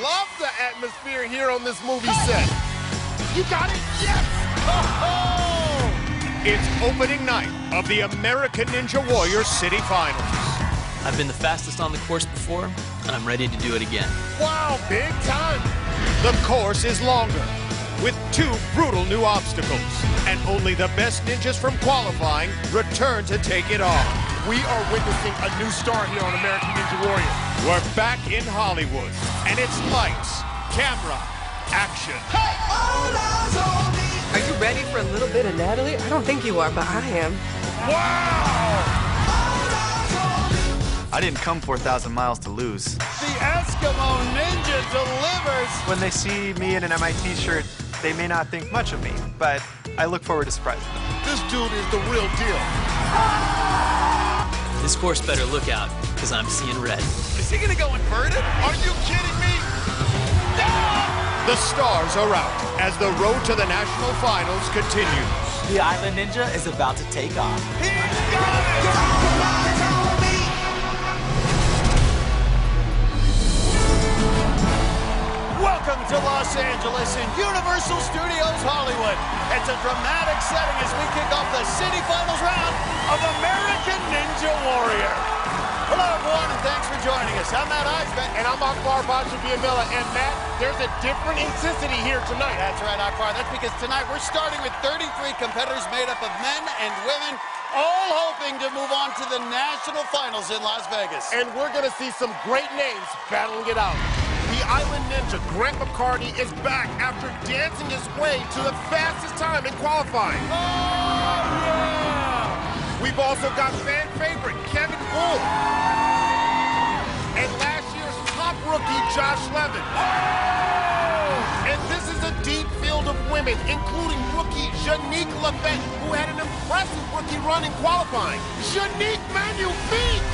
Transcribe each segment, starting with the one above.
Love the atmosphere here on this movie set. You got it? Yes! Oh! It's opening night of the American Ninja Warrior City Finals. I've been the fastest on the course before, and I'm ready to do it again. Wow, big time! The course is longer, with 2 brutal new obstacles, and only the best ninjas from qualifying return to take it on. We are witnessing a new star here on American Ninja Warrior. We're back in Hollywood, and it's lights, camera, action. Are you ready for a little bit of Natalie? I don't think you are, but I am. Wow! I didn't come 4,000 miles to lose. The Eskimo Ninja delivers! When they see me in an MIT shirt, they may not think much of me, but I look forward to surprising them. This dude is the real deal. This course better look out, because I'm seeing red. Is he gonna go inverted? Are you kidding me? The stars are out as the road to the national finals continues. The Island Ninja is about to take off. He's got it! Welcome to Los Angeles in Universal Studios Hollywood. It's a dramatic setting as we kick off the city finals round of American Ninja Warrior. Hello, everyone, and thanks for joining us. I'm Matt Iseman. And I'm Akbar Gbaja-Biamila. And Matt, there's a different intensity here tonight. That's right, Akbar. That's because tonight we're starting with 33 competitors made up of men and women, all hoping to move on to the national finals in Las Vegas. And we're going to see some great names battling it out. The Island Ninja, Grant McCarty, is back after dancing his way to the fastest time in qualifying. Oh, yeah! We've also got fan favorite Kevin Bull. And last year's top rookie, Josh Levin. Oh! And this is a deep field of women, including rookie Janique Lafette, who had an impressive rookie run in qualifying. Janique Magnifique!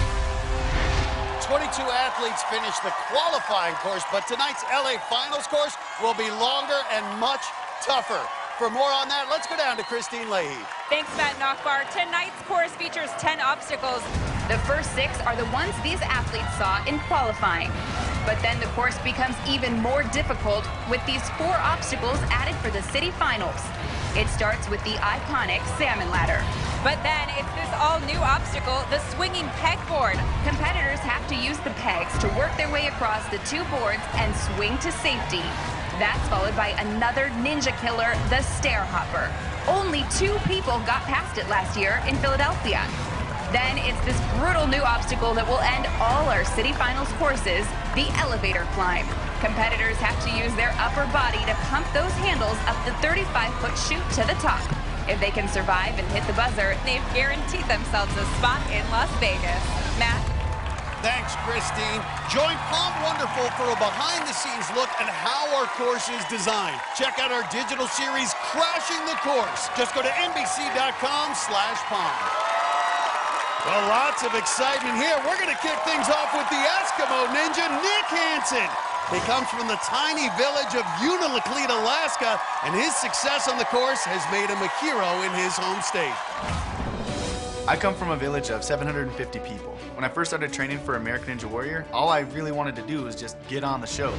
22 athletes finished the qualifying course, but tonight's LA Finals course will be longer and much tougher. For more on that, let's go down to Kristine Leahy. Thanks, Matt and Akbar. Tonight's course features 10 obstacles. The first 6 are the ones these athletes saw in qualifying. But then the course becomes even more difficult with these 4 obstacles added for the city finals. It starts with the iconic salmon ladder. But then it's this all-new obstacle, the swinging pegboard. Competitors have to use the pegs to work their way across the 2 boards and swing to safety. That's followed by another ninja killer, the stair hopper. Only 2 people got past it last year in Philadelphia. Then it's this brutal new obstacle that will end all our city finals courses, the elevator climb. Competitors have to use their upper body to pump those handles up the 35-foot chute to the top. If they can survive and hit the buzzer, They've guaranteed themselves a spot in Las Vegas. Matt? Thanks, Kristine. Join Palm Wonderful for a behind-the-scenes look at how our course is designed. Check out our digital series, Crashing the Course. Just go to NBC.com/Palm. Well, lots of excitement here. We're going to kick things off with the Eskimo Ninja, Nick Hansen. He comes from the tiny village of Unalakleet, Alaska, and his success on the course has made him a hero in his home state. I come from a village of 750 people. When I first started training for American Ninja Warrior, all I really wanted to do was just get on the show.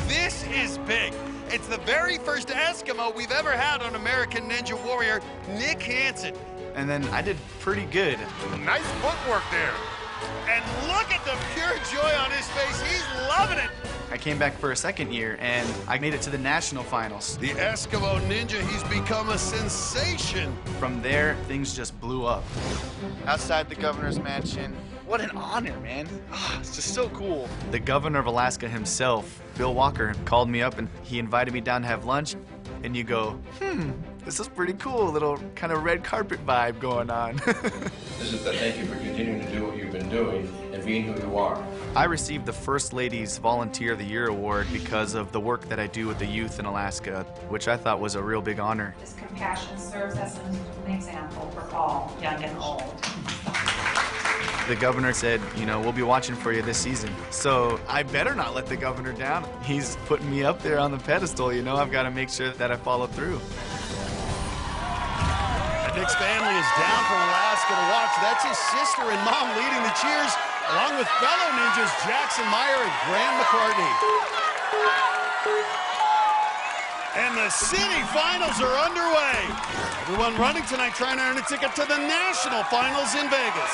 This is big. It's the very first Eskimo we've ever had on American Ninja Warrior, Nick Hansen. And then I did pretty good. Nice footwork there. And look at the pure joy on his face. He's loving it. I came back for a second year, and I made it to the national finals. The Eskimo Ninja, he's become a sensation. From there, things just blew up. Outside the governor's mansion. What an honor, man. Oh, it's just so cool. The governor of Alaska himself, Bill Walker, called me up and he invited me down to have lunch. And you go, this is pretty cool, little kind of red carpet vibe going on. This is to thank you for continuing to do what you've been doing and being who you are. I received the First Lady's Volunteer of the Year award because of the work that I do with the youth in Alaska, which I thought was a real big honor. This compassion serves as an example for all, young and old. The governor said, you know, we'll be watching for you this season. So I better not let the governor down. He's putting me up there on the pedestal, you know. I've got to make sure that I follow through. Nick's family is down from Alaska to watch. That's his sister and mom leading the cheers, along with fellow ninjas Jackson Meyer and Graham McCartney. And the city finals are underway. Everyone running tonight trying to earn a ticket to the national finals in Vegas.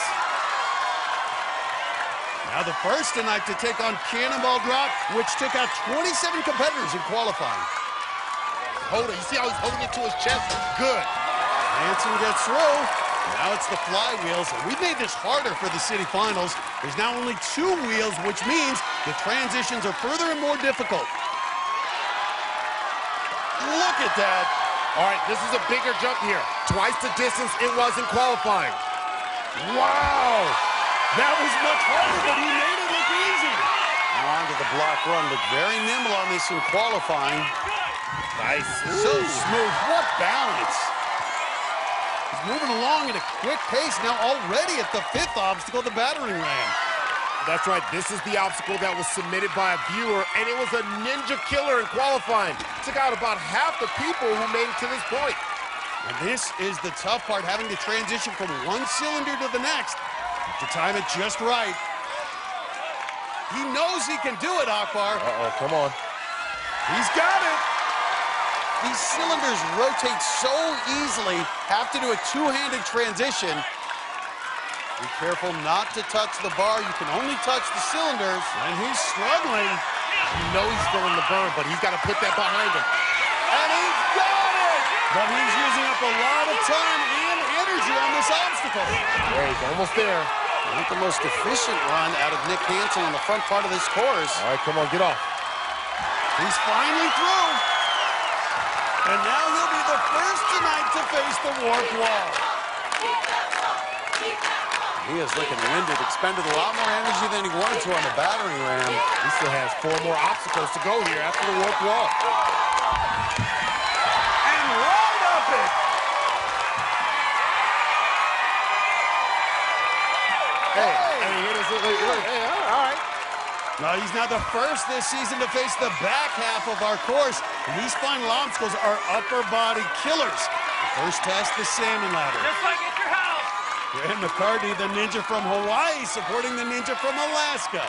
Now the first tonight to take on Cannonball Drop, which took out 27 competitors in qualifying. Hold it. You see how he's holding it to his chest? Good. Hanson gets through. Now it's the flywheels, and we've made this harder for the city finals. There's now only 2 wheels, which means the transitions are further and more difficult. Look at that. All right, this is a bigger jump here. Twice the distance it was in qualifying. Wow. That was much harder, but he made it look easy. Now onto the block run, but very nimble on this in qualifying. Nice. So smooth. What balance. He's moving along at a quick pace now already at the 5th obstacle, the battering ram. That's right. This is the obstacle that was submitted by a viewer, and it was a ninja killer in qualifying. Took out about half the people who made it to this point. And this is the tough part, having to transition from one cylinder to the next to time it just right. He knows he can do it, Akbar. Uh-oh, come on. He's got it. These cylinders rotate so easily, have to do a 2-handed transition. Be careful not to touch the bar. You can only touch the cylinders. And he's struggling. You know he's going to burn, but he's got to put that behind him. And he's got it! But he's using up a lot of time and energy on this obstacle. Yeah, he's almost there. Not the most efficient run out of Nick Hanson on the front part of this course. All right, come on, get off. He's finally through. And now he'll be the first tonight to face the warp wall. He is looking winded, expended a lot more energy than he wanted to on the battering ram. He still has 4 more obstacles to go here after the warp wall. And right up it. Hey, all right. Now he's now the first this season to face the back half of our course. And these final obstacles are upper body killers. The first test, the salmon ladder. Just like at your house. Graham McCartney, the ninja from Hawaii, supporting the ninja from Alaska.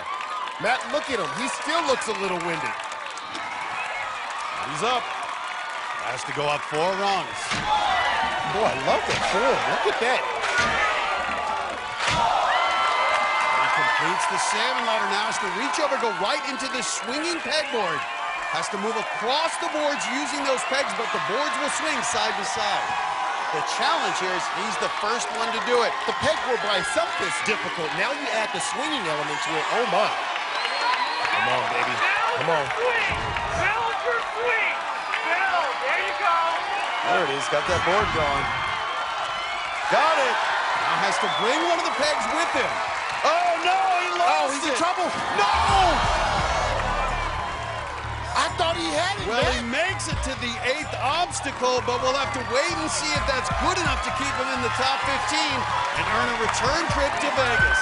Matt, look at him. He still looks a little winded. He's up. Has to go up 4 rungs. Boy, I love that form. Look at that. He completes the salmon ladder now. Has to reach over, go right into the swinging pegboard. Has to move across the boards using those pegs, but the boards will swing side to side. The challenge here is he's the first one to do it. The pegboard by itself is difficult. Now you add the swinging element to it. Oh, my. Come on, baby. Come on. Swing. Balance your swing. Bell. There you go. There it is. Got that board going. Got it. Now has to bring one of the pegs with him. Oh, no. He lost Oh, he's in trouble. No. I thought he had it, Well, man. he makes it to the 8th obstacle, but we'll have to wait and see if that's good enough to keep him in the top 15 and earn a return trip to Vegas.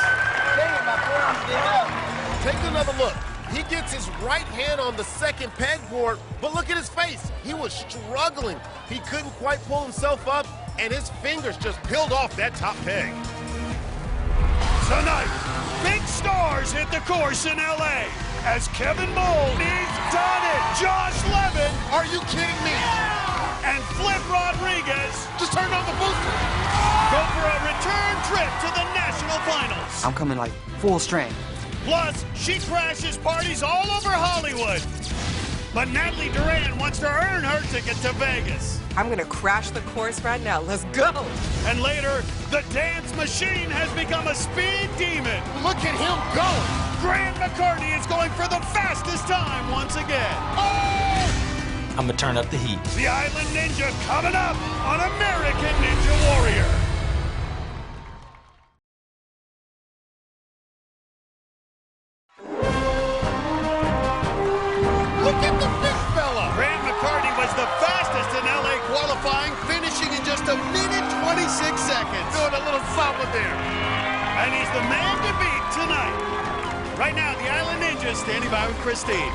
Take another look. He gets his right hand on the second pegboard, but look at his face. He was struggling. He couldn't quite pull himself up, and his fingers just peeled off that top peg. Tonight, big stars hit the course in L.A. as Kevin Mould, he's done it! Josh Levin, Are you kidding me? and Flip Rodriguez Just turned on the booster. go for a return trip to the national finals. I'm coming like full strength. Plus, she crashes parties all over Hollywood. But Natalie Duran wants to earn her ticket to Vegas. I'm gonna crash the course right now. Let's go. And later, the dance machine has become a speed demon. Look at him go. Grant McCartney is going for the fastest time once again. I'm gonna turn up the heat. The Island Ninja coming up on American Ninja Warrior. Look at the big fella. Grant McCartney was the fastest in LA qualifying, finishing in just a minute 26 seconds. Doing a little something there. And he's the man to beat tonight. Right now, the Island Ninja is standing by with Kristine.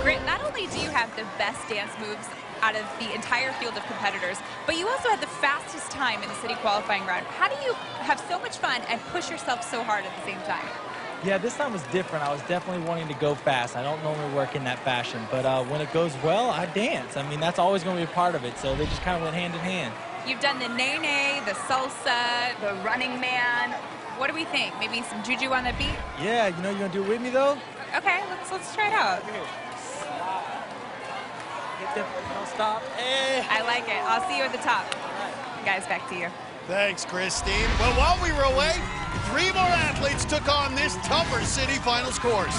Grant, not only do you have the best dance moves out of the entire field of competitors, but you also had the fastest time in the city qualifying round. How do you have so much fun and push yourself so hard at the same time? Yeah, this time was different. I was definitely wanting to go fast. I don't normally work in that fashion, but when it goes well, I dance. I mean, that's always going to be a part of it, so they just kind of went hand in hand. You've done the nene, the salsa, the running man. What do we think? Maybe some juju on the beat? Yeah, you know, you going to do it with me, though? Okay, let's try it out. Don't stop. Hey. I like it. I'll see you at the top. Guys, back to you. Thanks, Kristine. Well, while we were away, 3 more athletes took on this tougher city finals course.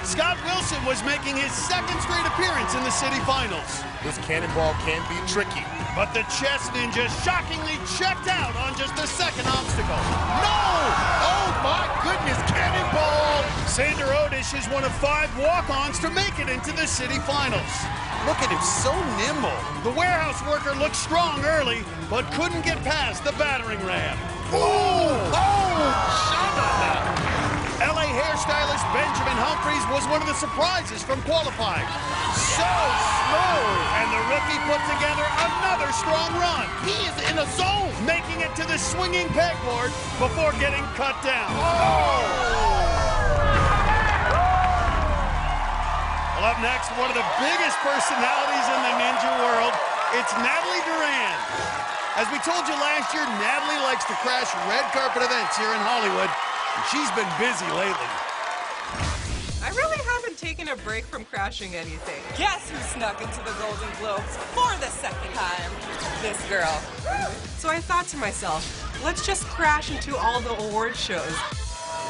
Scott Wilson was making his 2nd straight appearance in the city finals. This cannonball can be tricky. But the chess ninja shockingly checked out on just the 2nd obstacle. No! Oh my goodness, cannonball! Sander Odish is one of 5 walk-ons to make it into the city finals. Look at him, so nimble. The warehouse worker looked strong early, but couldn't get past the battering ram. Oh! Shama! LA hairstylist Benjamin Humphreys was one of the surprises from qualifying. So smooth! And the rookie put together another strong run. He is in a zone! Making it to the swinging pegboard before getting cut down. Well, up next, one of the biggest personalities in the ninja world, it's Natalie Duran. As we told you last year, Natalie likes to crash red carpet events here in Hollywood. She's been busy lately. I really haven't taken a break from crashing anything. Guess who snuck into the Golden Globes for the 2nd time? This girl. So I thought to myself, let's just crash into all the award shows.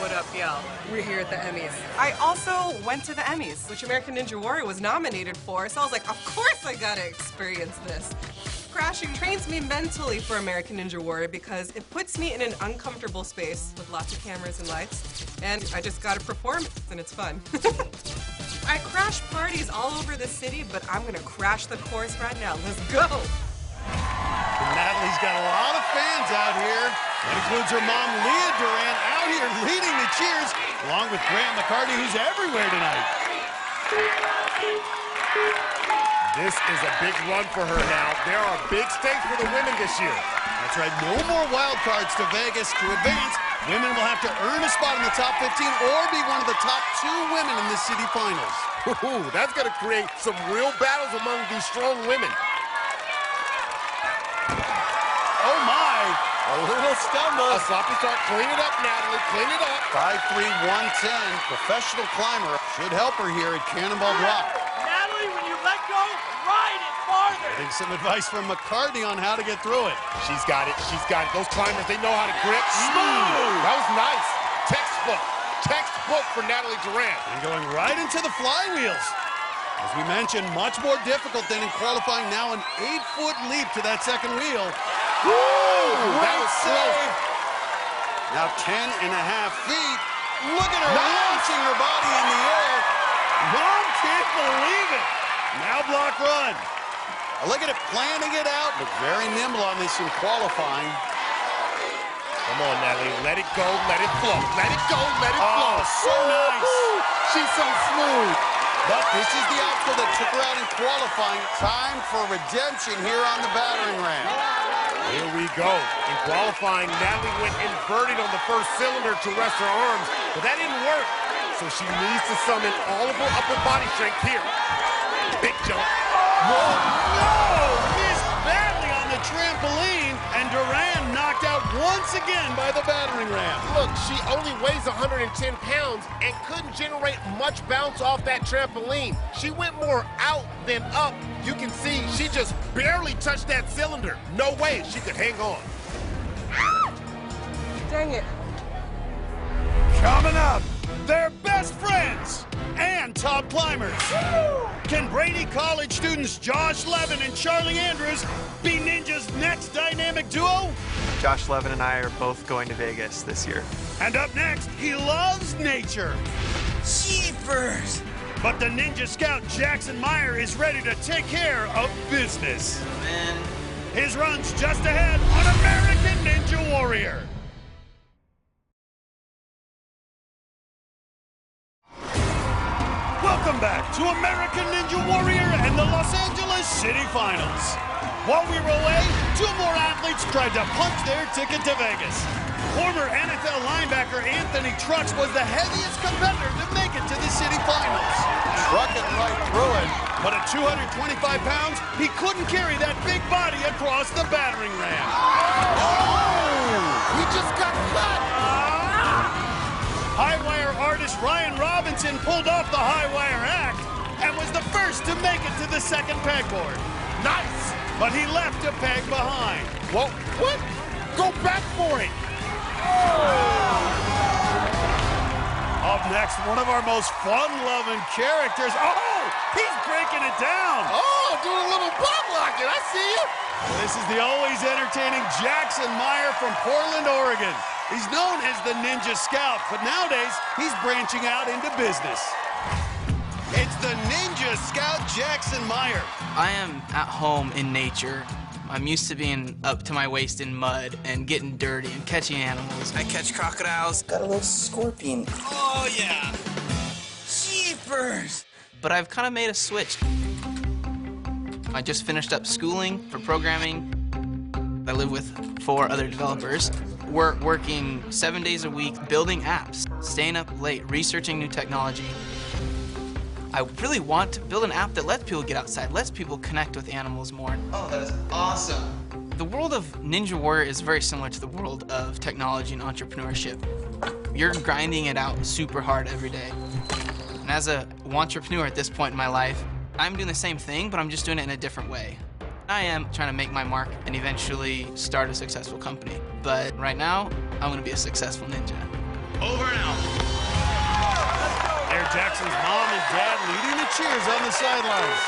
What up, y'all? We're here at the Emmys. I also went to the Emmys, which American Ninja Warrior was nominated for, so I was like, of course I gotta experience this. Crashing trains me mentally for American Ninja Warrior because it puts me in an uncomfortable space with lots of cameras and lights, and I just gotta perform, and it's fun. I crash parties all over the city, but I'm gonna crash the course right now. Let's go! Natalie's got a lot of fans out here. That includes her mom, Leah Duran, out here leading the cheers, along with Grant McCarty, who's everywhere tonight. This is a big run for her now. There are big stakes for the women this year. That's right, no more wild cards to Vegas. To advance, women will have to earn a spot in the top 15 or be one of the top 2 women in the city finals. Ooh, that's gonna create some real battles among these strong women. Oh my, a little stumble. A sloppy start, clean it up, Natalie, clean it up. 5'3", 110, professional climber. Should help her here at Cannonball Drop. Natalie, when you let go, ride it farther. I think some advice from McCartney on how to get through it. She's got it, she's got it. Those climbers, they know how to grip. Smooth! That was nice. Textbook for Natalie Duran. And going right into the flywheels. As we mentioned, much more difficult than in qualifying. Now an 8-foot leap to that 2nd wheel. That was save. Now 10.5 feet. Look at her launching her body in the air. Mom can't believe it. Now block run. Look at it planning it out, but very nimble on this in qualifying. Come on, Natalie, let it go, let it flow. Let it go, let it flow. So nice. She's so smooth. But this is the obstacle that took her out in qualifying. Time for redemption here on the battering ram. Here we go. In qualifying, Natalie went inverted on the first cylinder to rest her arms, but that didn't work. So she needs to summon all of her upper body strength here. Big jump. Whoa, no! Missed badly on the trampoline, and Duran knocked out once again by the battering ram. Look, she only weighs 110 pounds and couldn't generate much bounce off that trampoline. She went more out than up. You can see she just barely touched that cylinder. No way she could hang on. Dang it. Coming up, they're best friends and top climbers. Can Brady College students Josh Levin and Charlie Andrews be Ninja's next dynamic duo? Josh Levin and I are both going to Vegas this year. And up next, he loves nature. Jeepers! But the Ninja Scout Jackson Meyer is ready to take care of business. Man. His run's just ahead on American Ninja Warrior. Welcome back to American Ninja Warrior and the Los Angeles City Finals. While we were away, 2 more athletes tried to punch their ticket to Vegas. Former NFL linebacker Anthony Trucks was the heaviest competitor to make it to the city finals. Trucking right through it. But at 225 pounds, he couldn't carry that big body across the battering ram. Oh! He just got cut! High wire artist Ryan Robinson pulled off the high wire act and was the first to make it to the second pegboard. Nice! But he left a peg behind. Well, what? Go back for it! Up next, one of our most fun-loving characters. Oh, he's breaking it down. Oh, doing a little pop locking. I see you. This is the always entertaining Jackson Meyer from Portland, Oregon. He's known as the Ninja Scout, but nowadays he's branching out into business. It's the Ninja Scout Jackson Meyer. I am at home in nature. I'm used to being up to my waist in mud and getting dirty and catching animals. I catch crocodiles. Got a little scorpion. Oh, yeah. Jeepers. But I've kind of made a switch. I just finished up schooling for programming. I live with 4 other developers. We're working 7 days a week building apps, staying up late, researching new technology. I really want to build an app that lets people get outside, lets people connect with animals more. Oh, that is awesome. The world of Ninja Warrior is very similar to the world of technology and entrepreneurship. You're grinding it out super hard every day. And as an entrepreneur at this point in my life, I'm doing the same thing, but I'm just doing it in a different way. I am trying to make my mark and eventually start a successful company. But right now, I'm gonna be a successful ninja. Over and out. There, Jackson's mom and dad leading the cheers on the sidelines.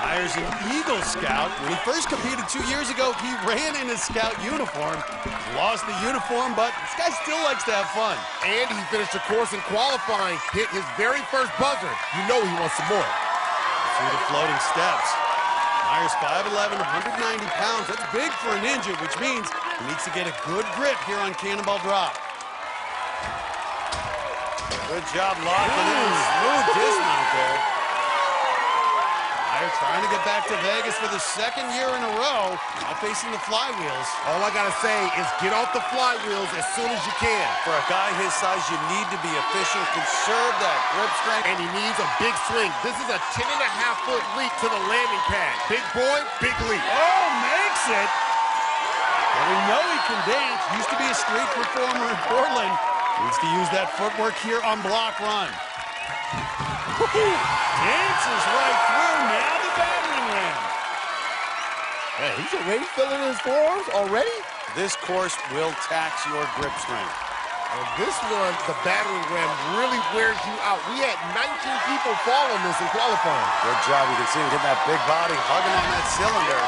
Meyer's an Eagle Scout. When he first competed 2 years ago, he ran in his Scout uniform. Lost the uniform, but this guy still likes to have fun. And he finished the course in qualifying, hit his very first buzzer. You know he wants some more. Through the floating steps. Meyer's 5'11", 190 pounds. That's big for a ninja, which means he needs to get a good grip here on Cannonball Drop. Good job locking in. Smooth dismount there. Meyer trying to get back to Vegas for the 2nd year in a row, now facing the flywheels. All I gotta say is get off the flywheels as soon as you can. For a guy his size, you need to be efficient, conserve that grip strength. And he needs a big swing. This is a 10.5-foot leap to the landing pad. Big boy, big leap. Oh, makes it. Well, we know he can dance. Used to be a street performer in Portland. Needs to use that footwork here on block run. Dances right through, now the battering ram. Hey, he's already filling his forearms already? This course will tax your grip strength. And this one, the battering ram really wears you out. We had 19 people fall on this in qualifying. Good job. You can see him getting that big body, hugging on that cylinder.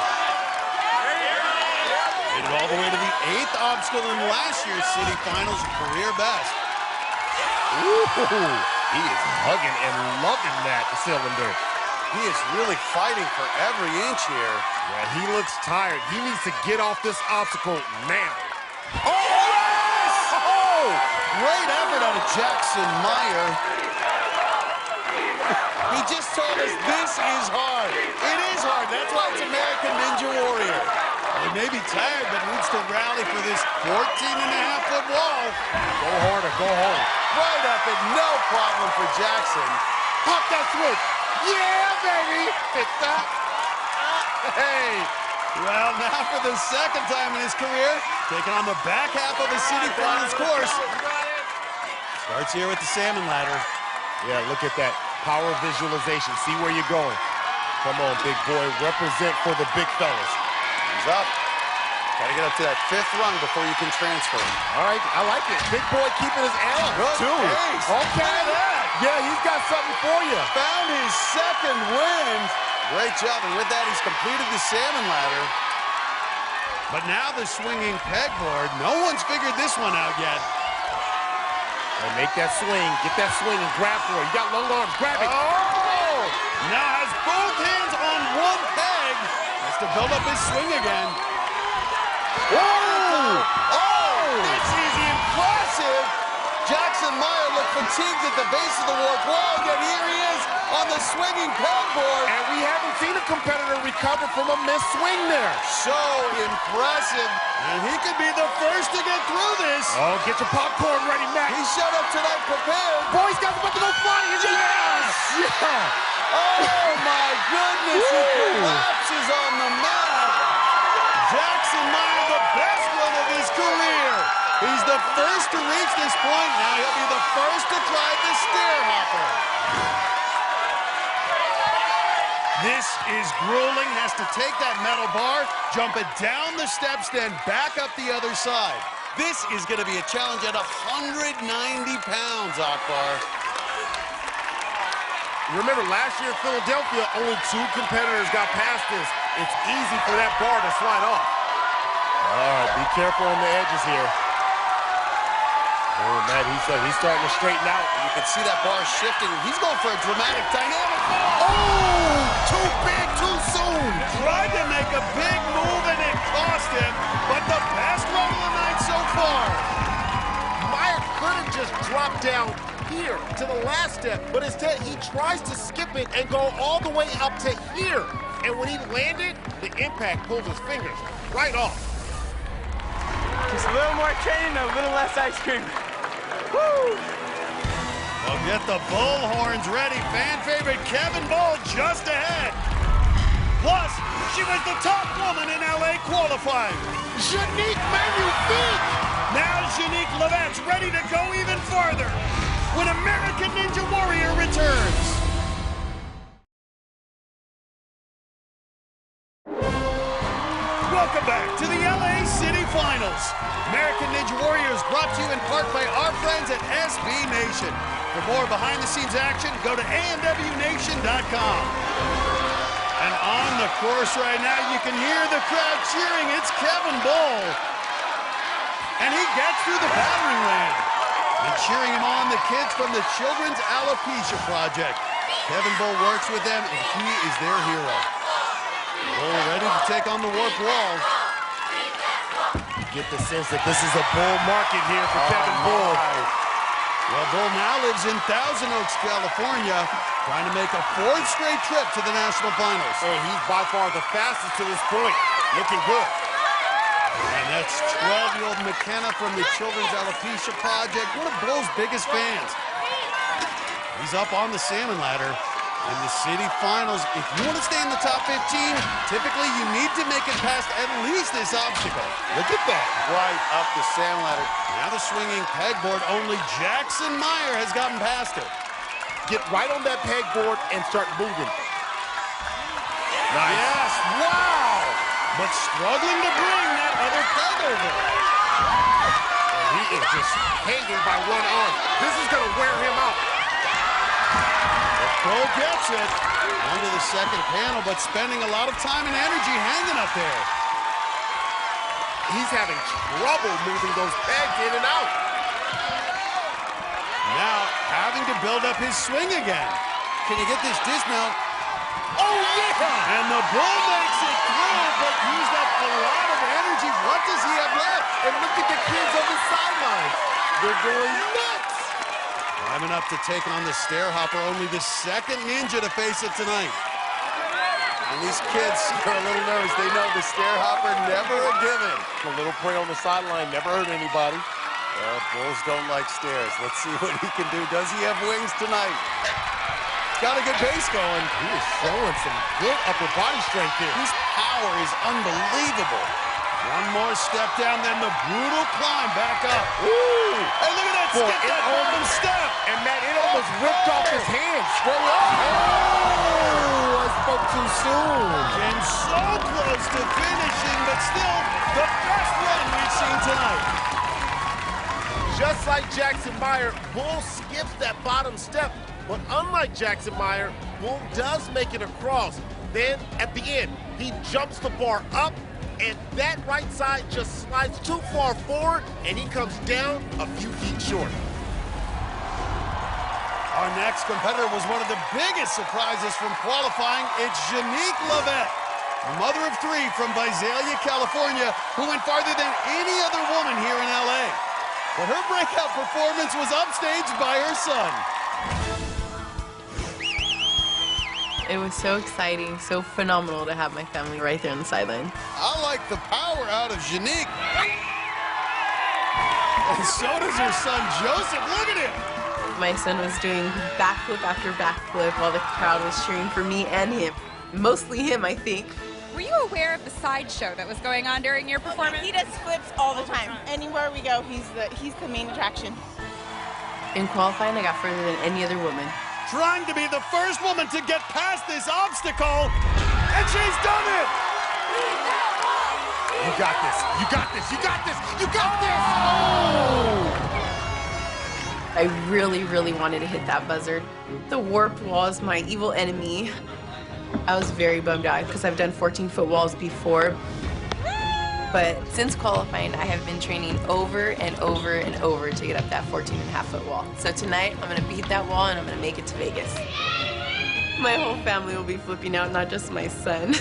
Made it all the way to the 8th obstacle in last year's city finals, career best. Ooh, he is hugging and loving that cylinder. He is really fighting for every inch here. Yeah, he looks tired. He needs to get off this obstacle now. Oh, yes! Oh, great effort out of Jackson Meyer. He just told us this is hard. It is hard. That's why it's American Ninja Warrior. He may be tired, but needs to rally for this 14.5-foot wall. Go harder, go home. Right up it, no problem for Jackson. Pop that switch. Yeah, baby. It's that. Hey. Well, now for the 2nd time in his career, taking on the back half of the city finals course. Starts here with the salmon ladder. Yeah, look at that. Power visualization. See where you're going. Come on, big boy. Represent for the big fellas. He's up. Got to get up to that 5th rung before you can transfer. All right, I like it. Big boy keeping his L. Good pace. Okay. Look at that. Yeah, he's got something for you. Found his 2nd win. Great job, and with that, he's completed the salmon ladder. But now the swinging pegboard. No one's figured this one out yet. And make that swing. Get that swing and grab for it. You got long arms. Grab it. Oh! Now has both hands on one peg. Has to build up his swing again. Oh! Oh! This is impressive. Jackson Meyer looked fatigued at the base of the warp wall, yet here he is on the swinging pegboard. And we haven't seen a competitor recover from a missed swing there. So impressive. And he could be the first to get through this. Oh, get your popcorn ready, Matt. He showed up tonight prepared. Boy Scouts about to go flying. Yes! Yeah! Oh, my goodness. He collapses on the mat. Jackson Meyer, the best run of his career. He's the first to reach this point. Now he'll be the first to try the stair hopper. This is grueling. Has to take that metal bar, jump it down the steps, then back up the other side. This is going to be a challenge at 190 pounds, Akbar. Remember, last year in Philadelphia, only 2 competitors got past this. It's easy for that bar to slide off. All right, be careful on the edges here. Oh, man, he's starting to straighten out. You can see that bar shifting. He's going for a dramatic dynamic. Oh, too big, too soon. Tried to make a big move, and it cost him, but the best run of the night so far. Meyer could have just dropped down here to the last step, but instead he tries to skip it and go all the way up to here. And when he landed, the impact pulls his fingers right off. Just a little more training, a little less ice cream. Woo! Well, get the bullhorns ready. Fan favorite Kevin Bull just ahead. Plus, she was the top woman in LA qualifying. Janique Magnifique! Now Janique Levette's ready to go even farther when American Ninja Warrior returns. Welcome back to the LA City Finals. American Ninja Warrior is brought to you in part by our friends at SB Nation. For more behind-the-scenes action, go to ANWNation.com. And on the course right now, you can hear the crowd cheering. It's Kevin Bull. And he gets through the battering ram. And cheering him on, the kids from the Children's Alopecia Project. Kevin Bull works with them, and he is their hero. Bull ready to take on the warp wall. You get the sense that this is a bull market here for Kevin Bull. Well, Bull now lives in Thousand Oaks, California, trying to make a 4th straight trip to the national finals. And he's by far the fastest to this point. Looking good. And that's 12-year-old McKenna from the Children's Alopecia Project, one of Bull's biggest fans. He's up on the salmon ladder in the city finals. If you want to stay in the top 15, typically you need to make it past at least this obstacle. Look at that, right up the salmon ladder. Now the swinging pegboard, only Jackson Meyer has gotten past it. Get right on that pegboard and start moving. Nice. Yes, wow! But struggling to bring that other peg over. And he is just hanging by one arm. This is going to wear him out. Bull gets it onto the second panel, but spending a lot of time and energy hanging up there. He's having trouble moving those pegs in and out. Now having to build up his swing again. Can he get this dismount? Oh, yeah! And the Bull makes it through, but used up a lot of energy. What does he have left? And look at the kids on the sidelines. They're going nuts. Climbing up to take on the stair hopper, only the second ninja to face it tonight. And these kids are a little nervous. They know the stair hopper never a given. A little prey on the sideline, never hurt anybody. Well, Bulls don't like stairs. Let's see what he can do. Does he have wings tonight? Got a good base going. He is showing some good upper body strength here. His power is unbelievable. One more step down, then the brutal climb back up. Ooh! Hey, look at that skip, that bottom step. And Matt, it almost ripped off his hands. Straight up. Oh, I spoke too soon. And so close to finishing, but still the best run we've seen tonight. Just like Jackson Meyer, Bull skips that bottom step. But unlike Jackson Meyer, Bull does make it across. Then, at the end, he jumps the bar up, and that right side just slides too far forward, and he comes down a few feet short. Our next competitor was one of the biggest surprises from qualifying. It's Janique Levette, a mother of 3 from Visalia, California, who went farther than any other woman here in LA. But her breakout performance was upstaged by her son. It was so exciting, so phenomenal to have my family right there on the sideline. I like the power out of Janique. And so does her son, Joseph. Look at him. My son was doing backflip after backflip while the crowd was cheering for me and him. Mostly him, I think. Were you aware of the sideshow that was going on during your performance? He does flips all the time. Anywhere we go, he's the main attraction. In qualifying, I got further than any other woman. Trying to be the first woman to get past this obstacle, and she's done it! You got this, you got this, you got this, you got this! Oh! I really, really wanted to hit that buzzer. The warped wall is my evil enemy. I was very bummed out because I've done 14-foot walls before. But since qualifying, I have been training over and over and over to get up that 14.5-foot wall. So tonight, I'm gonna beat that wall and I'm gonna make it to Vegas. My whole family will be flipping out, not just my son.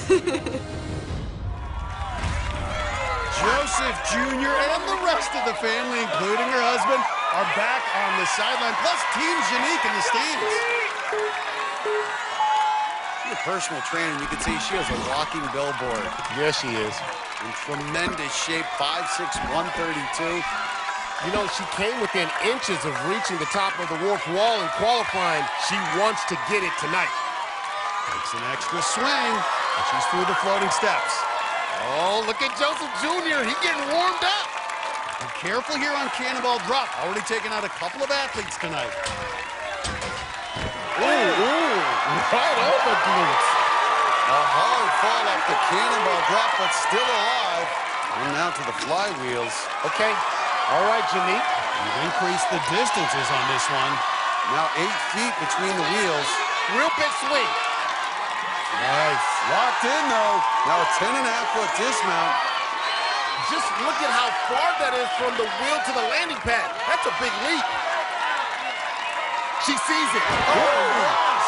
Joseph Jr. and the rest of the family, including her husband, are back on the sideline, plus Team Janique in the stands. Your personal training, you can see she is a walking billboard. Yes, she is. In tremendous shape, 5'6", 132. You know, she came within inches of reaching the top of the warped wall in qualifying. She wants to get it tonight. Takes an extra swing, and she's through the floating steps. Oh, look at Joseph Jr. He's getting warmed up. Be careful here on Cannonball Drop. Already taken out a couple of athletes tonight. Ooh, right off the glutes. A hard fall off the Cannonball Drop, but still alive. And now to the flywheels. Okay, all right, Janique. You've increased the distances on this one. Now 8 feet between the wheels. Real big swing. Nice. Locked in, though. Now a 10.5-foot dismount. Just look at how far that is from the wheel to the landing pad. That's a big leap. She sees it. Oh, yes.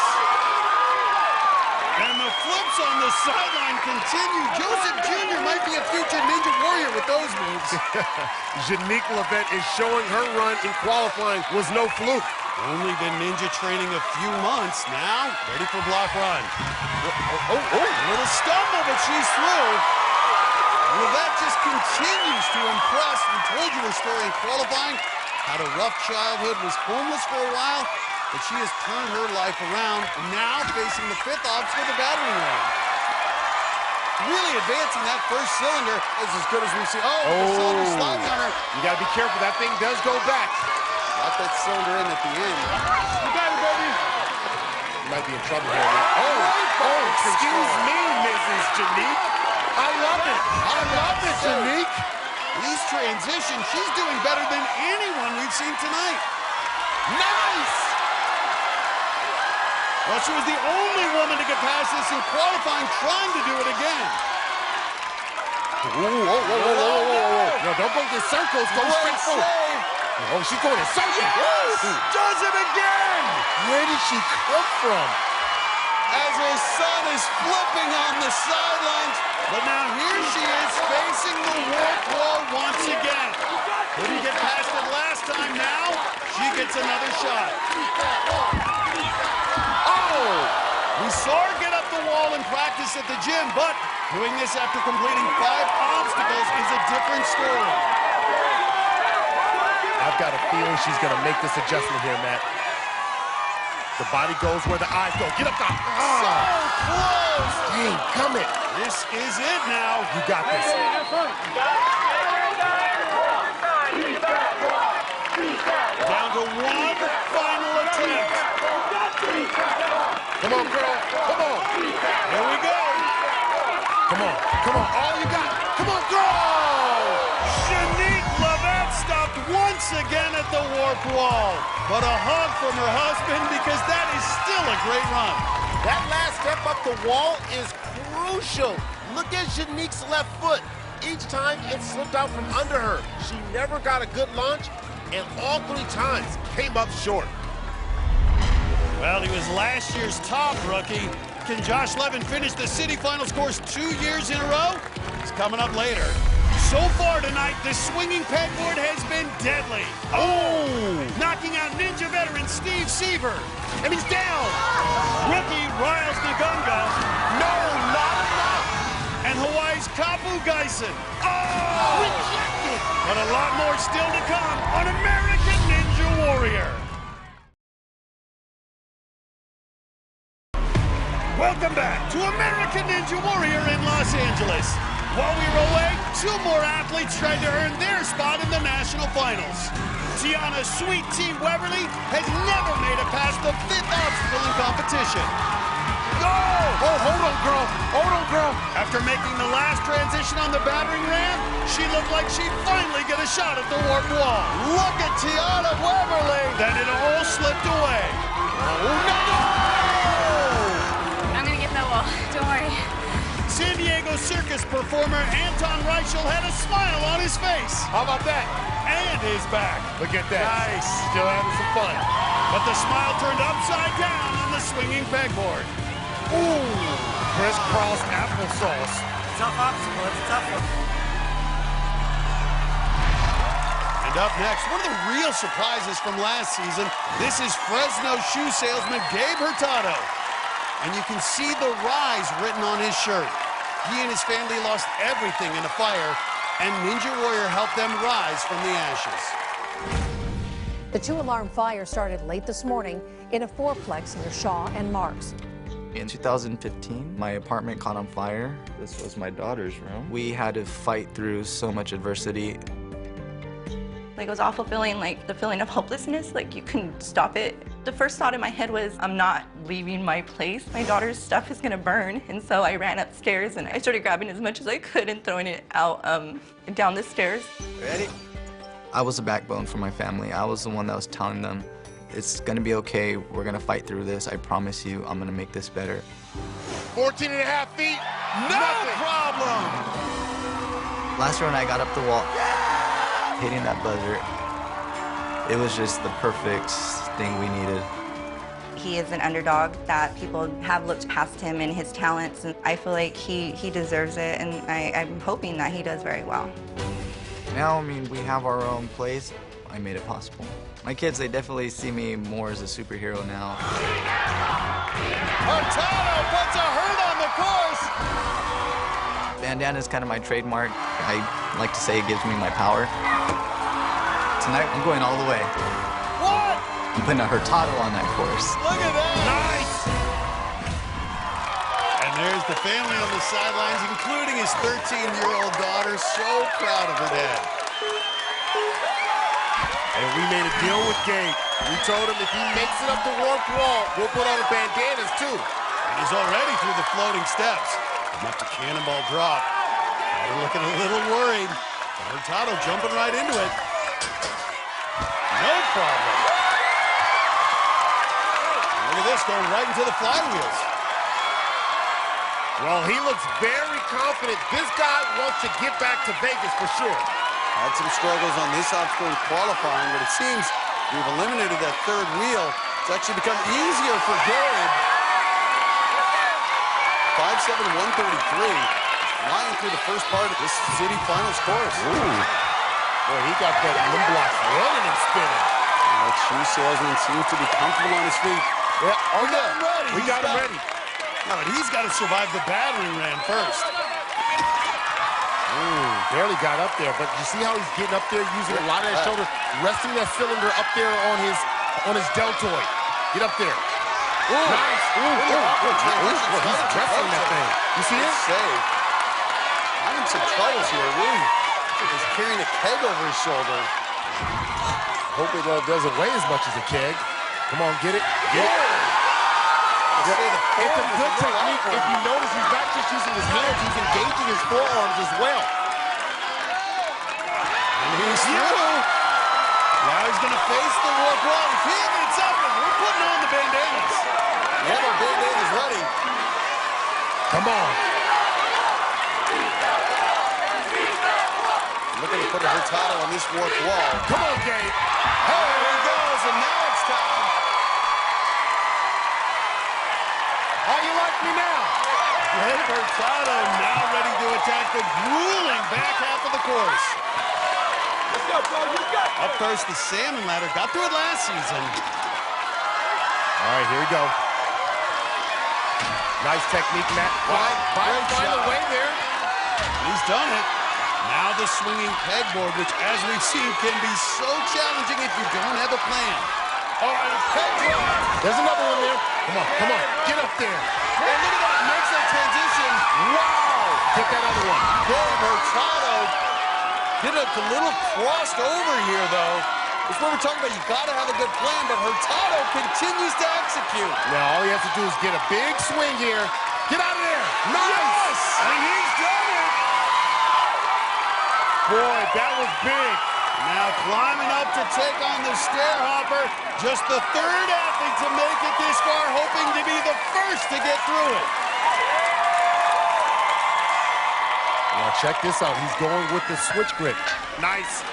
And the flips on the sideline continue. Joseph Jr. might be a future Ninja Warrior with those moves. Janique Levette is showing her run in qualifying was no fluke. Only been ninja training a few months. Now, ready for block run. Little stumble, but she's through. Levette just continues to impress. We told you her story in qualifying. Had a rough childhood, was homeless for a while, but she has turned her life around, and now facing the 5th obstacle, the battering ram. Really advancing that first cylinder is as good as we've seen. Oh, the cylinder sliding on her. You gotta be careful, that thing does go back. Got that cylinder in at the end. You got it, baby. You might be in trouble here. Excuse me, Mrs. Janique. I love it. I love it, Janique. These transitions, she's doing better than anyone we've seen tonight. Nice! Well, she was the only woman to get past this in qualifying, trying to do it again. Whoa. No, don't go to circles, go straight forward. Oh, she's going in circles. Yes! Does it again! Where did she come from? As her son is flipping on the sidelines, but now here she is facing the warped wall once again. Couldn't get past it last time. Now she gets another shot. Oh! We saw her get up the wall in practice at the gym, but doing this after completing 5 obstacles is a different story. I've got a feeling she's going to make this adjustment here, Matt. The body goes where the eyes go. Get up top. So close. Dang, come it. This is it now. You got this. Down to one final attempt. Come on, girl. Come on. Here we go. Come on. All you got. Come on, girl. Janique Levette stopped once again at the warped wall. But a hug from her husband because that is still a great run. That last step up the wall is crucial. Look at Janique's left foot. Each time it slipped out from under her. She never got a good launch, and all 3 times came up short. Well, he was last year's top rookie. Can Josh Levin finish the city finals course 2 years in a row? It's coming up later. So far tonight, the swinging pegboard has been deadly. Oh! Knocking out Ninja veteran Steve Seaver. And he's down. Rookie Riles Nagunga. No, not enough. And Hawaii's Kapu Geisen. Oh! Rejected. But a lot more still to come on American Ninja Warrior. Welcome back to American Ninja Warrior in Los Angeles. While we were away, 2 more athletes tried to earn their spot in the national finals. Tiana Sweet Tea Weberly has never made it past the 5th obstacle in competition. Go! Oh, hold on, girl. Hold on, girl. After making the last transition on the battering ram, she looked like she'd finally get a shot at the warped wall. Look at Tiana Weberly. Then it all slipped away. Oh, no! I'm gonna get that wall. Don't worry. San Diego circus performer Anton Reichel had a smile on his face. How about that? And his back. Look at that. Nice. Still having some fun. But the smile turned upside down on the swinging pegboard. Ooh, crisscross applesauce. Tough obstacle. It's a tough one. And up next, one of the real surprises from last season, this is Fresno shoe salesman Gabe Hurtado. And you can see the rise written on his shirt. He and his family lost everything in a fire, and Ninja Warrior helped them rise from the ashes. The 2-alarm fire started late this morning in a fourplex near Shaw and Marks. In 2015, my apartment caught on fire. This was my daughter's room. We had to fight through so much adversity. Like, it was awful feeling, like the feeling of hopelessness, like you couldn't stop it. The first thought in my head was, I'm not leaving my place. My daughter's stuff is gonna burn. And so I ran upstairs and I started grabbing as much as I could and throwing it out down the stairs. Ready? I was the backbone for my family. I was the one that was telling them, it's gonna be okay, we're gonna fight through this, I promise you, I'm gonna make this better. 14 and a half feet, no problem! Last year when I got up the wall, hitting that buzzer, it was just the perfect thing we needed. He is an underdog that people have looked past him and his talents, and I feel like he deserves it, and I'm hoping that he does very well. Now, I mean, we have our own place. I made it possible. My kids, they definitely see me more as a superhero now. Hurtado puts a hurt on the course! Bandana is kind of my trademark. I like to say it gives me my power. Tonight, I'm going all the way. What? I'm putting a Hurtado on that course. Look at that! Nice! And there's the family on the sidelines, including his 13-year-old daughter, so proud of her dad. And we made a deal with Gabe. We told him if he makes it up the warped wall, we'll put on the bandanas too. And he's already through the floating steps. Enough to cannonball drop. They're looking a little worried. But Hurtado jumping right into it. No problem. Look at this, going right into the flywheels. Well, he looks very confident. This guy wants to get back to Vegas for sure. Had some struggles on this obstacle in qualifying, but it seems we've eliminated that third wheel. It's actually become easier for Gabe. 5'7", 133, flying through the first part of this city finals course. Ooh. Boy, he got that limb blocks running and spinning. And that shoe salesman seems to be comfortable on his feet. Yeah, oh yeah, we got him ready. No, but he's got to survive the battering ram first. Ooh, barely got up there, but you see how he's getting up there using a lot of that shoulder, resting that cylinder up there on his deltoid. Get up there. Ooh. Nice. Ooh. He's wrestling that thing. You see it? Save. Having some troubles here, really. He's carrying a keg over his shoulder. Hope it doesn't weigh as much as a keg. Come on, get it. Get it. It's a good technique. If you notice, he's not just using his hands, he's engaging his forearms as well. And he's through. Now he's going to face the warp wall. It's up, and we're putting on the bandanas. Yeah, the bandana's ready. Come on. Looking to put a Hurtado on this warped wall. Come on, Gabe. There he goes, and now it's time. How you like me now? Gabe Hurtado now ready to attack the grueling back half of the course. Let's go, bro. You got it. Up first, the salmon ladder. Got through it last season. All right, here we go. Nice technique, Matt. Find the way there. He's done it. Now the swinging pegboard, which, as we've seen, can be so challenging if you don't have a plan. All right, peg drop. There's another one there. Come on. Get up there. And look at that. Makes that transition. Wow. Get that other one. Gabe Hurtado did it a little crossed over here, though. It's what we're talking about. You got to have a good plan, but Hurtado continues to execute. Now all he has to do is get a big swing here. Get out of there. Nice. And he's done it. Boy, that was big. Now climbing up to take on the stair hopper. Just the third athlete to make it this far, hoping to be the first to get through it. Now check this out. He's going with the switch grip. Nice.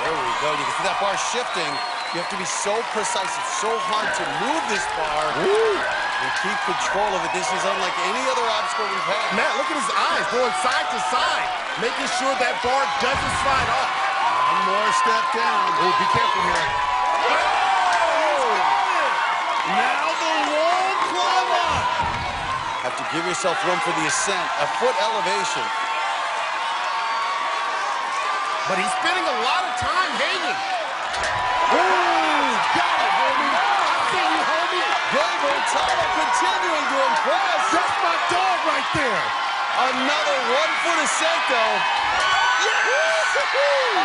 There we go. You can see that bar shifting. You have to be so precise. It's so hard to move this bar and keep control of it. This is unlike any other obstacle we've had. Matt, look at his eyes going side to side, making sure that bar doesn't slide off. One more step down. Oh, be careful here. Oh! Now the long climb up. Have to give yourself room for the ascent. A foot elevation. But he's spending a lot of time hanging. Ooh, got it, homie. I see you, homie. Gabe Hurtado continuing to impress. That's my dog right there. Another 1 foot ascent, though. Yes! Oh,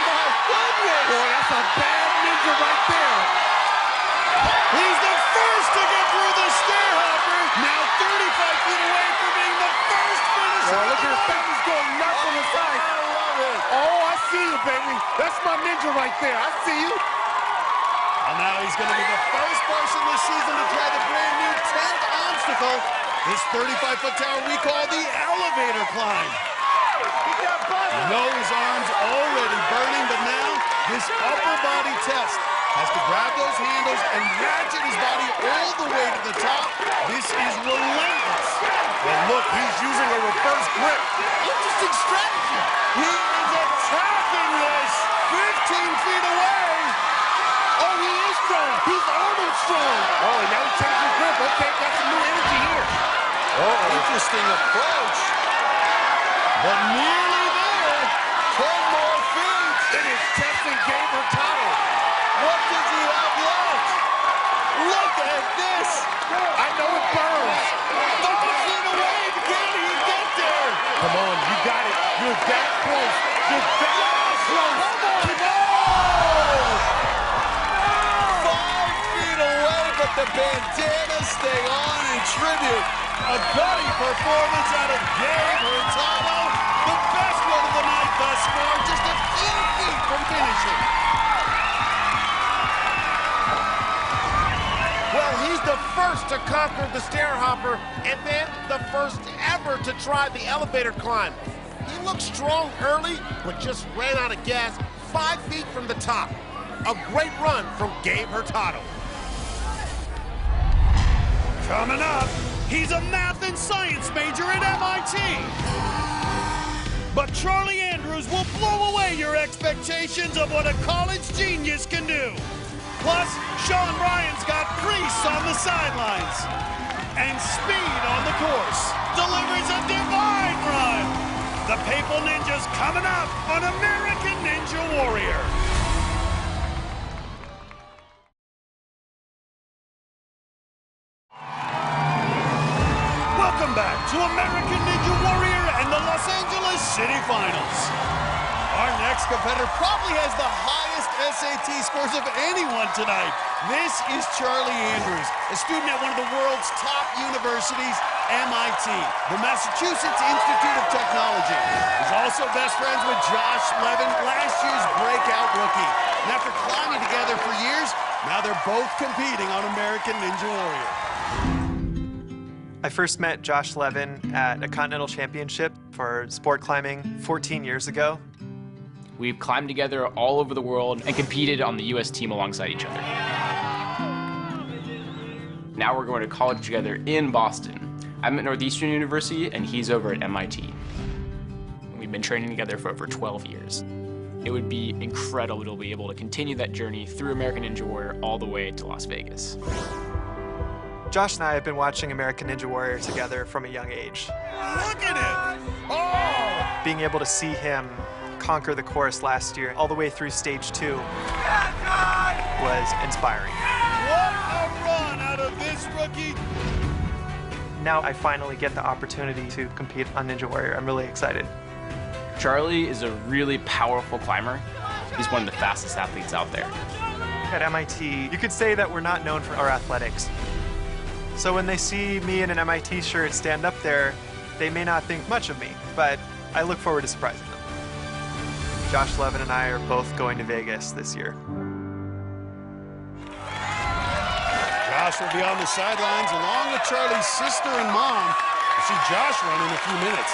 my goodness. Boy, that's a bad ninja right there. He's the first to get through the stair hopper. Now 35 feet away from being the first finisher. Oh, look at his face. He's going nuts on the side. I love it. Oh, I see you, baby. That's my ninja right there. I see you. And now he's going to be the first person this season to try the brand new 10th obstacle. This 35-foot tower we call the elevator climb. You know his arms already burning, but now this upper body test has to grab those handles and ratchet his body all the way to the top. This is relentless. And look, he's using a reverse grip. Interesting strategy. He is attacking this 15 feet away. Oh, he is strong. He's Arnold strong. Oh, and now he's changing grip. Okay, got some new energy here. Oh, interesting approach. But nearly there. 10 more feet. It is testing Gabe Hurtado. What does he have left? Look at this. I know it burns. 30 feet away. Can he get there? Come on, you got it. You're that close. You're that close. Come on. 5 feet away, but the bandanas stay on in tribute. A gutty performance out of Gabe Hurtado. The best one of the night thus far. Just a few feet from finishing. Well, he's the first to conquer the stair hopper and then the first ever to try the elevator climb. He looked strong early, but just ran out of gas 5 feet from the top. A great run from Gabe Hurtado. Coming up, he's a math and science major at MIT. But Charlie Andrews will blow away your expectations of what a college genius can do. Plus, Sean Ryan's got grease on the sidelines and speed on the course. Delivers a divine run. The Papal Ninja's coming up on American Ninja Warrior. Welcome back to American Ninja Warrior and the Los Angeles City Finals. Our next competitor probably has the highest SAT scores of anyone tonight. This is Charlie Andrews, a student at one of the world's top universities, MIT, the Massachusetts Institute of Technology. He's also best friends with Josh Levin, last year's breakout rookie. And after climbing together for years, now they're both competing on American Ninja Warrior. I first met Josh Levin at a continental championship for sport climbing 14 years ago. We've climbed together all over the world and competed on the U.S. team alongside each other. Now we're going to college together in Boston. I'm at Northeastern University, and he's over at MIT. We've been training together for over 12 years. It would be incredible to be able to continue that journey through American Ninja Warrior all the way to Las Vegas. Josh and I have been watching American Ninja Warrior together from a young age. Look at him! Oh! Being able to see him conquer the course last year all the way through stage 2 was inspiring. What a run out of this rookie! Now I finally get the opportunity to compete on Ninja Warrior. I'm really excited. Charlie is a really powerful climber. He's one of the fastest athletes out there. At MIT, you could say that we're not known for our athletics. So when they see me in an MIT shirt stand up there, they may not think much of me, but I look forward to surprising them. Josh Levin and I are both going to Vegas this year. Josh will be on the sidelines along with Charlie's sister and mom. We'll see Josh run in a few minutes.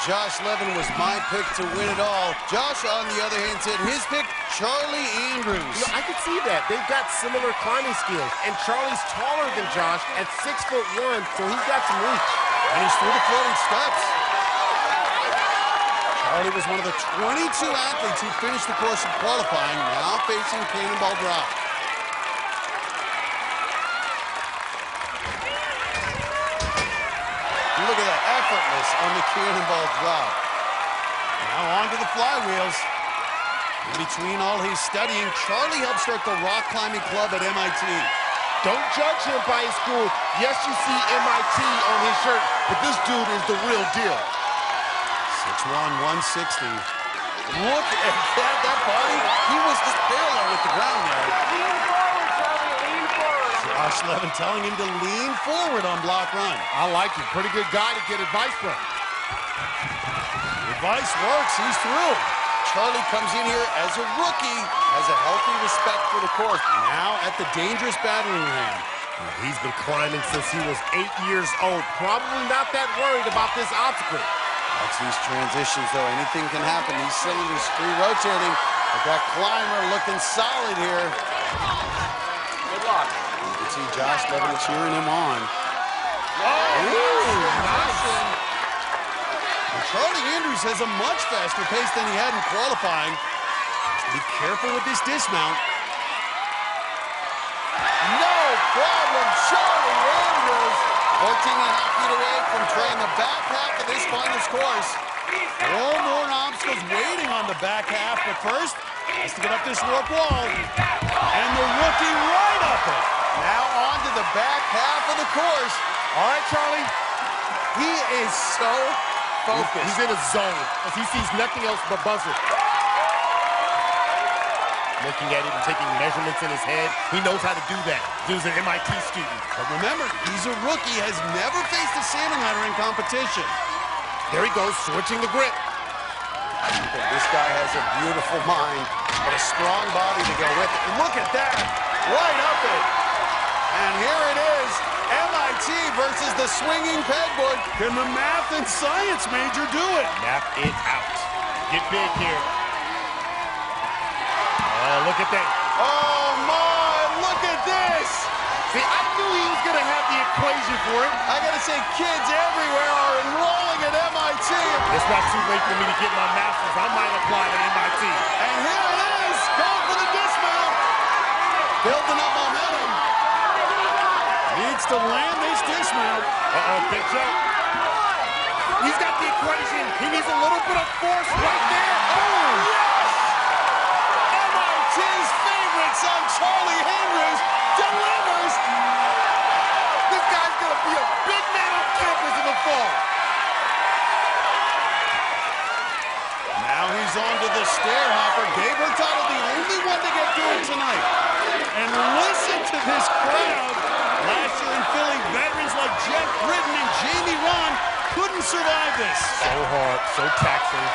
Josh Levin was my pick to win it all. Josh, on the other hand, said his pick, Charlie Andrews. You know, I can see that. They've got similar climbing skills, and Charlie's taller than Josh at 6'1", so he's got some reach. And he's through the floating steps. Charlie was one of the 22 athletes who finished the course in qualifying, now facing Cannonball Drop. Look at that, effortless on the Cannonball Drop. Now on to the flywheels. In between all his studying, Charlie helped start the rock climbing club at MIT. Don't judge him by his school. Yes, you see MIT on his shirt, but this dude is the real deal. 6'1", 160. Look at that body. He was just parallel with the ground there. Lean forward, Charlie, lean forward. Josh Levin telling him to lean forward on block run. I like him. Pretty good guy to get advice from. Advice works. He's through. Charlie comes in here as a rookie, has a healthy respect for the course. Now at the dangerous battering ram. He's been climbing since he was 8 years old. Probably not that worried about this obstacle. Watch these transitions, though. Anything can happen. These cylinders free rotating. But that climber looking solid here. Good luck. You can see Josh Levin cheering him on. Nice. And Charlie Andrews has a much faster pace than he had in qualifying. Be careful with this dismount. No problem, Charlie Andrews. 14.5 feet away from trying the back half of this finals course. 4 more obstacles waiting on the back half, but first, has to get up this warp wall. And the rookie right up it. Now on to the back half of the course. All right, Charlie. He is so focused. He's in a zone as he sees nothing else but buzzer. Looking at it and taking measurements in his head. He knows how to do that. He was an MIT student. But remember, he's a rookie, has never faced a salmon ladder in competition. There he goes, switching the grip. This guy has a beautiful mind, but a strong body to go with it. And look at that, right up it. And here it is, MIT versus the swinging pegboard. Can the math and science major do it? Map it out. Get big here. Oh, look at that. Oh, my, look at this. See, I knew he was going to have the equation for it. I got to say, kids everywhere are enrolling at MIT. It's not too late for me to get my master's. I might apply to MIT. And here it is, going for the dismount. Building up momentum. Needs to land this dismount. Uh-oh, big jump. He's got the equation. He needs a little bit of force right there. Oh, yes! MIT's favorite son, Charlie Andrews, delivers. This guy's going to be a big man on campus in the fall. Now he's on to the stair hopper. Gabe Hurtado, the only one to get through it tonight. And listen to this crowd. Last year in Philly, veterans like Jeff Britton and Jamie Ron couldn't survive this. So hard, so taxing.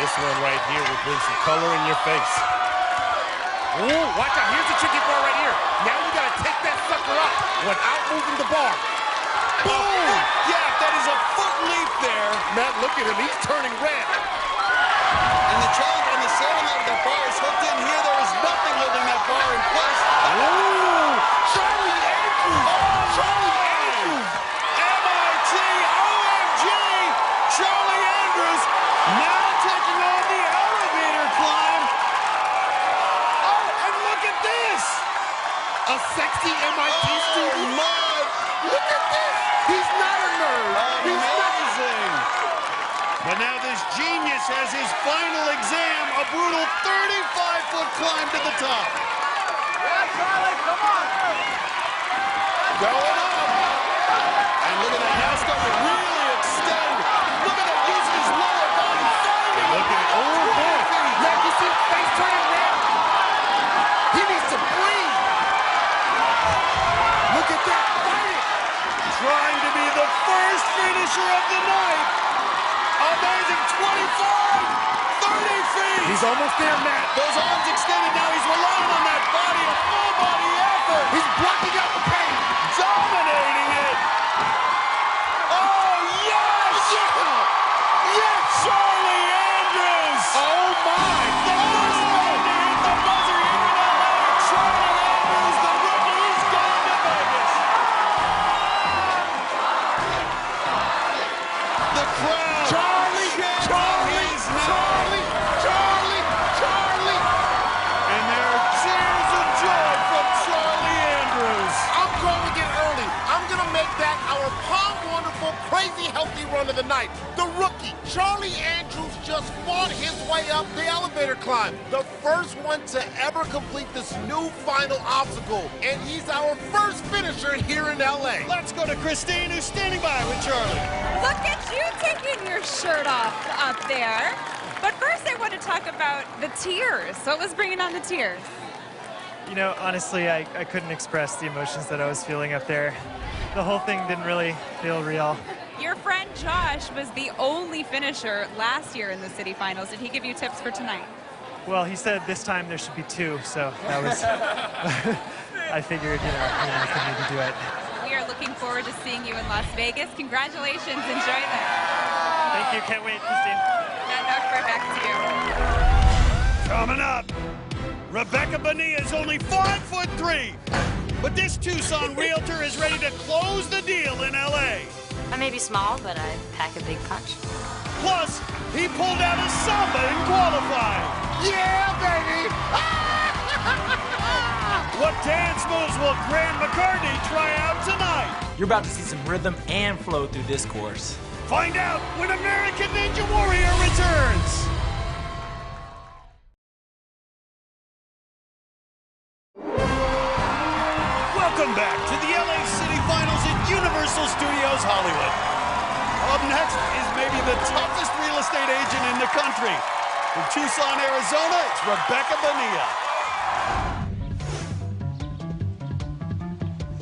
This one right here will bring some color in your face. Ooh, watch out. Here's the tricky part right here. Now you got to take that sucker up without moving the bar. Boom! Yeah, that is a foot leap there. Matt, look at him. He's turning red. And the challenge on the sailing line, that bar is hooked in here. There is nothing holding that bar in place. Ooh! Charlie Andrews! Oh, Charlie A sexy MIT student? Mud! Look at this! He's not a nerd! Amazing! But now this genius has his final exam, a brutal 35-foot climb to the top. Yeah, Charlie, come on. Going up! And look at that, now starting to really extend. Look at that, using his lower body, fighting! Look at it, oh boy! Yeah, you see his face turning red? He needs to breathe! Look at that, fighting! Trying to be the first finisher of the night. Amazing, 25, 30 feet. He's almost there, Matt. Those arms extended, now he's relying on that body, a full body effort. He's blocking out the pain. Dominating it. Oh, yes! Yeah! Yes, Charlie Andrews. Oh, my! The first man to hit the buzzer here in LA. Charlie Andrews, the rookie, is going to Vegas. The crowd. Charlie! And there are cheers of joy from Charlie Andrews. I'm calling it early. I'm going to make that our Palm Wonderful Crazy Healthy Run of the night. The rookie, Charlie Andrews, just fought his way up the elevator climb. The first one to ever complete this new final obstacle. And he's our first finisher here in LA. Let's go to Kristine, who's standing by with Charlie. Look at you taking your shirt off up there. But first I want to talk about the tears. What was bringing on the tears? You know, honestly, I couldn't express the emotions that I was feeling up there. The whole thing didn't really feel real. Your friend Josh was the only finisher last year in the city finals. Did he give you tips for tonight? Well, he said this time there should be 2, so that was... I figured, I could maybe do it. We are looking forward to seeing you in Las Vegas. Congratulations. Enjoy that. Thank you. Can't wait, Kristine. Akbar, back to you. Coming up, Gbaja-Biamila is only 5'3", but this Tucson realtor is ready to close the deal in LA. I may be small, but I pack a big punch. Plus, he pulled out his samba in qualifying. Yeah, baby! What dance moves will Grant McCartney try out tonight? You're about to see some rhythm and flow through this course. Find out when American Ninja Warrior returns. Welcome back to the LA City Finals at Universal Studios Hollywood. Up next is maybe the toughest real estate agent in the country. From Tucson, Arizona, it's Gbaja-Biamila.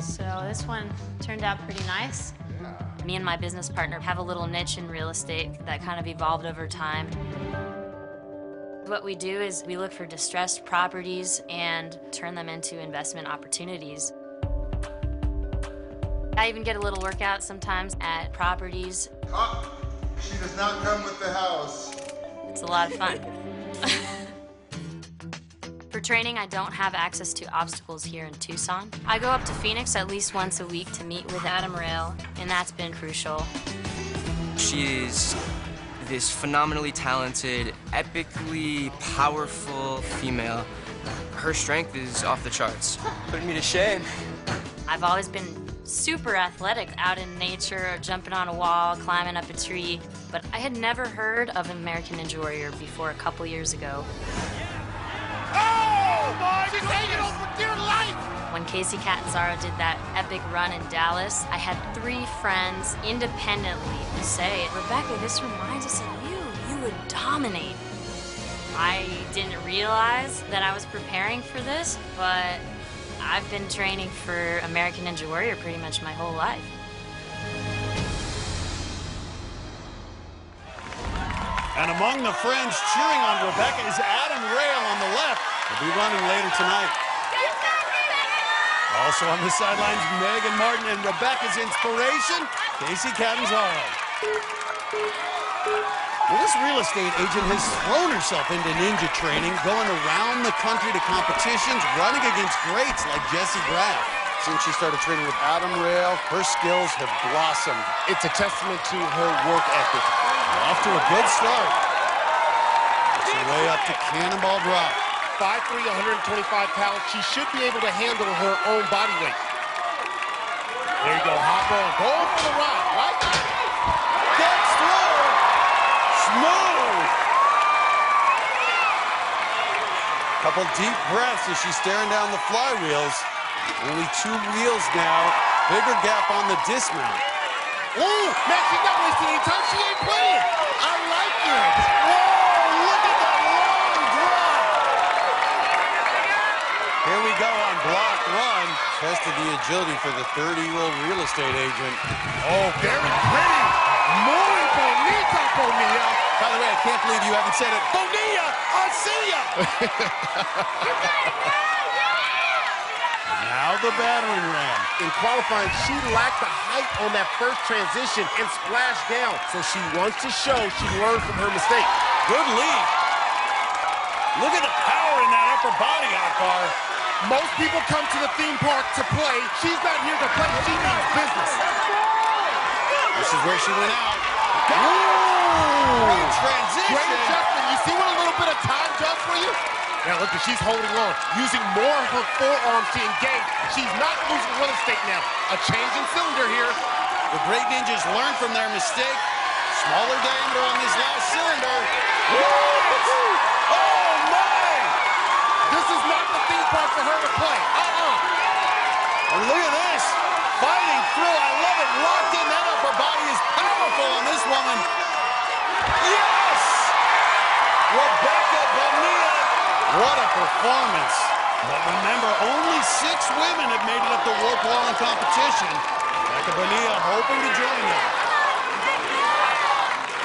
So this one turned out pretty nice. Me and my business partner have a little niche in real estate that kind of evolved over time. What we do is we look for distressed properties and turn them into investment opportunities. I even get a little workout sometimes at properties. She does not come with the house. It's a lot of fun. For training, I don't have access to obstacles here in Tucson. I go up to Phoenix at least once a week to meet with Adam Rail, and that's been crucial. She is this phenomenally talented, epically powerful female. Her strength is off the charts. Putting me to shame. I've always been super athletic, out in nature, jumping on a wall, climbing up a tree, but I had never heard of American Ninja Warrior before a couple years ago. Oh my! She's hanging on for dear life! When Casey Catanzaro did that epic run in Dallas, I had 3 friends independently say, Rebecca, this reminds us of you. You would dominate. I didn't realize that I was preparing for this, but I've been training for American Ninja Warrior pretty much my whole life. And among the friends cheering on Rebecca is Adam Rail on the left. He'll be running later tonight. Also on the sidelines, Megan Martin and Rebecca's inspiration, Casey Catanzaro. Well, this real estate agent has thrown herself into ninja training, going around the country to competitions, running against greats like Jesse Graff. Since she started training with Adam Rail, her skills have blossomed. It's a testament to her work ethic. Off to a good start. It's way up to Cannonball Drop. 5'3", 125 pounds. She should be able to handle her own body weight. There you go, hop on. Go for the ride, right? Gets through. Smooth. Couple deep breaths as she's staring down the flywheels. Only 2 wheels now. Bigger gap on the dismount. Ooh, man, she's not wasting any time. She ain't playing. I like it. Whoa, look at that long drop. Here we go on block run. Tested the agility for the 30-year-old real estate agent. Oh, very pretty. Muy bonita, Bonilla. By the way, I can't believe you haven't said it. Bonilla, I'll see ya. Now the battering ram. In qualifying, she lacked the height on that first transition and splashed down. So she wants to show she learned from her mistake. Good lead. Look at the power in that upper body, Akbar. Most people come to the theme park to play. She's not here to play. She means business. This is where she went out. Ooh, great transition. Great adjustment. You see what a little bit of time does for you? Now look, she's holding on, using more of her forearms to engage. She's not losing real estate now. A change in cylinder here. The great ninjas learn from their mistake. Smaller diameter on this last cylinder. Oh my! This is not the theme park for her to play. And look at this. Fighting through. I love it. Locked in. That upper body is powerful on this woman. Yes! Gbaja-Biamila. What a performance. But remember, only 6 women have made it up the warp wall in competition. Gbaja-Biamila hoping to join them.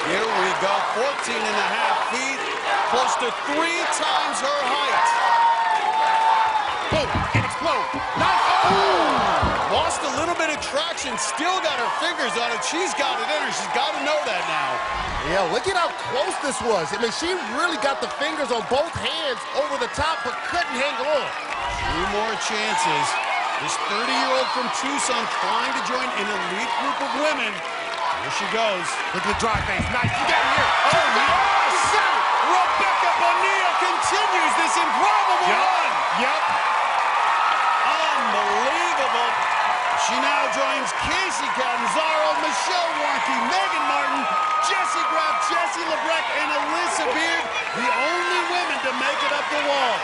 Here we go, 14.5 feet, close to 3 times her height. Boom, and explode. Nice. Oh! Lost a little bit of traction, still got her fingers on it. She's got it in her. She's got to know that now. Yeah, look at how close this was. I mean, she really got the fingers on both hands over the top, but couldn't hang on. 2 more chances. This 30-year-old from Tucson trying to join an elite group of women. Here she goes. Look at the drive face. Nice. You got it here. Oh, yes! Gbaja-Biamila continues this improbable run. Yep. Unbelievable. She now joins Casey Catanzaro, Michelle Warnke, Megan Martin, Jessie Graff, Jessie Lebrecht, and Alyssa Beard, the only women to make it up the wall.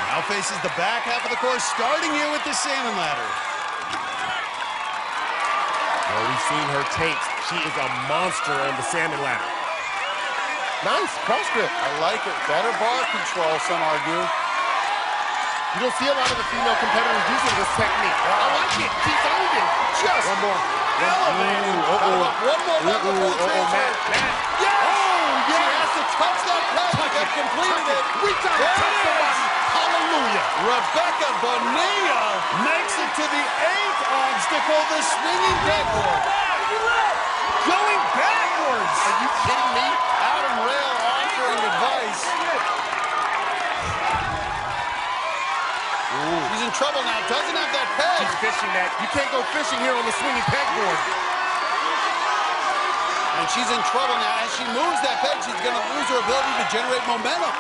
Now faces the back half of the course, starting here with the salmon ladder. Well, we've seen her tapes. She is a monster on the salmon ladder. Nice cross grip. I like it. Better bar control, some argue. You don't see a lot of the female competitors using this technique. I like it. She's owned it. Just one more. elevated. One more level for the transfer. Yes! She has to touch that peg. I've completed it. Reach out and touch somebody. Hallelujah. Gbaja-Biamila makes it to the 8th obstacle, the swinging pegboard. Going backwards. Are you kidding me? Adam Rail offering advice. Ooh. She's in trouble now. Doesn't have that peg. She's fishing that. You can't go fishing here on the swinging pegboard. And she's in trouble now. As she moves that peg, she's going to lose her ability to generate momentum.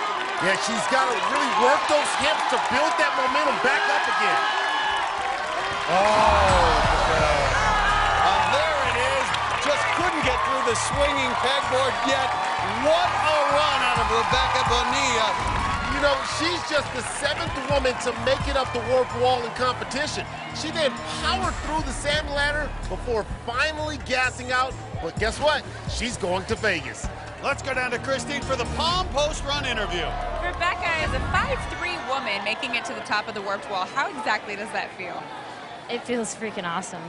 Yeah, she's got to really work those hips to build that momentum back up again. There it is. Just couldn't get through the swinging pegboard yet. What a run out of Gbaja-Biamila. You know, she's just the 7th woman to make it up the warp wall in competition. She then powered through the salmon ladder before finally gassing out. But guess what? She's going to Vegas. Let's go down to Kristine for the Palm post-run interview. Rebecca is a 5'3" woman making it to the top of the warped wall. How exactly does that feel? It feels freaking awesome.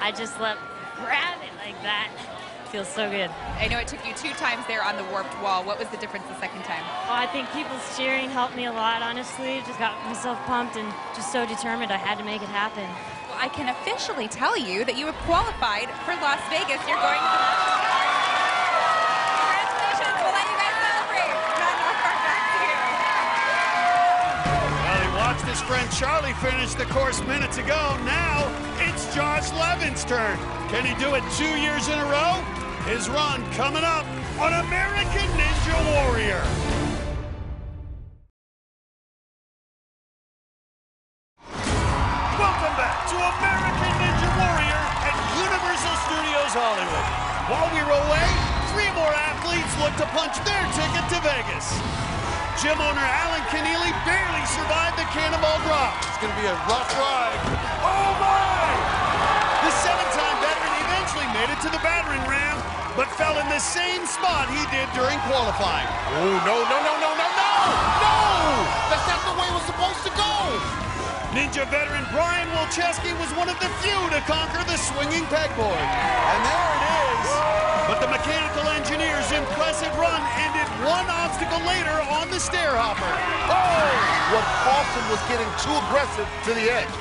I just let grab it like that. Feels so good. I know it took you 2 times there on the warped wall. What was the difference the second time? Well, I think people's cheering helped me a lot, honestly. Just got myself pumped and just so determined I had to make it happen. Well, I can officially tell you that you have qualified for Las Vegas. You're going to the Congratulations. We'll let you guys celebrate. John Akbar, back to you. Well, he watched his friend Charlie finish the course minutes ago. Now it's Josh Levin's turn. Can he do it 2 years in a row? His run coming up on American Ninja Warrior. Studios Hollywood. While we were away, 3 more athletes look to punch their ticket to Vegas. Gym owner Alan Keneally barely survived the cannonball drop. It's going to be a rough ride. Oh my! The 7-time veteran eventually made it to the battering ram, but fell in the same spot he did during qualifying. Oh, no, no, no, no, no, no! No! That's not the way it was supposed to go! Ninja veteran Brian Wolcheski was one of the few to conquer the swinging pegboard. And there it is! But the mechanical engineer's impressive run ended one obstacle later on the stair hopper. Oh! What Paulson was getting too aggressive to the edge.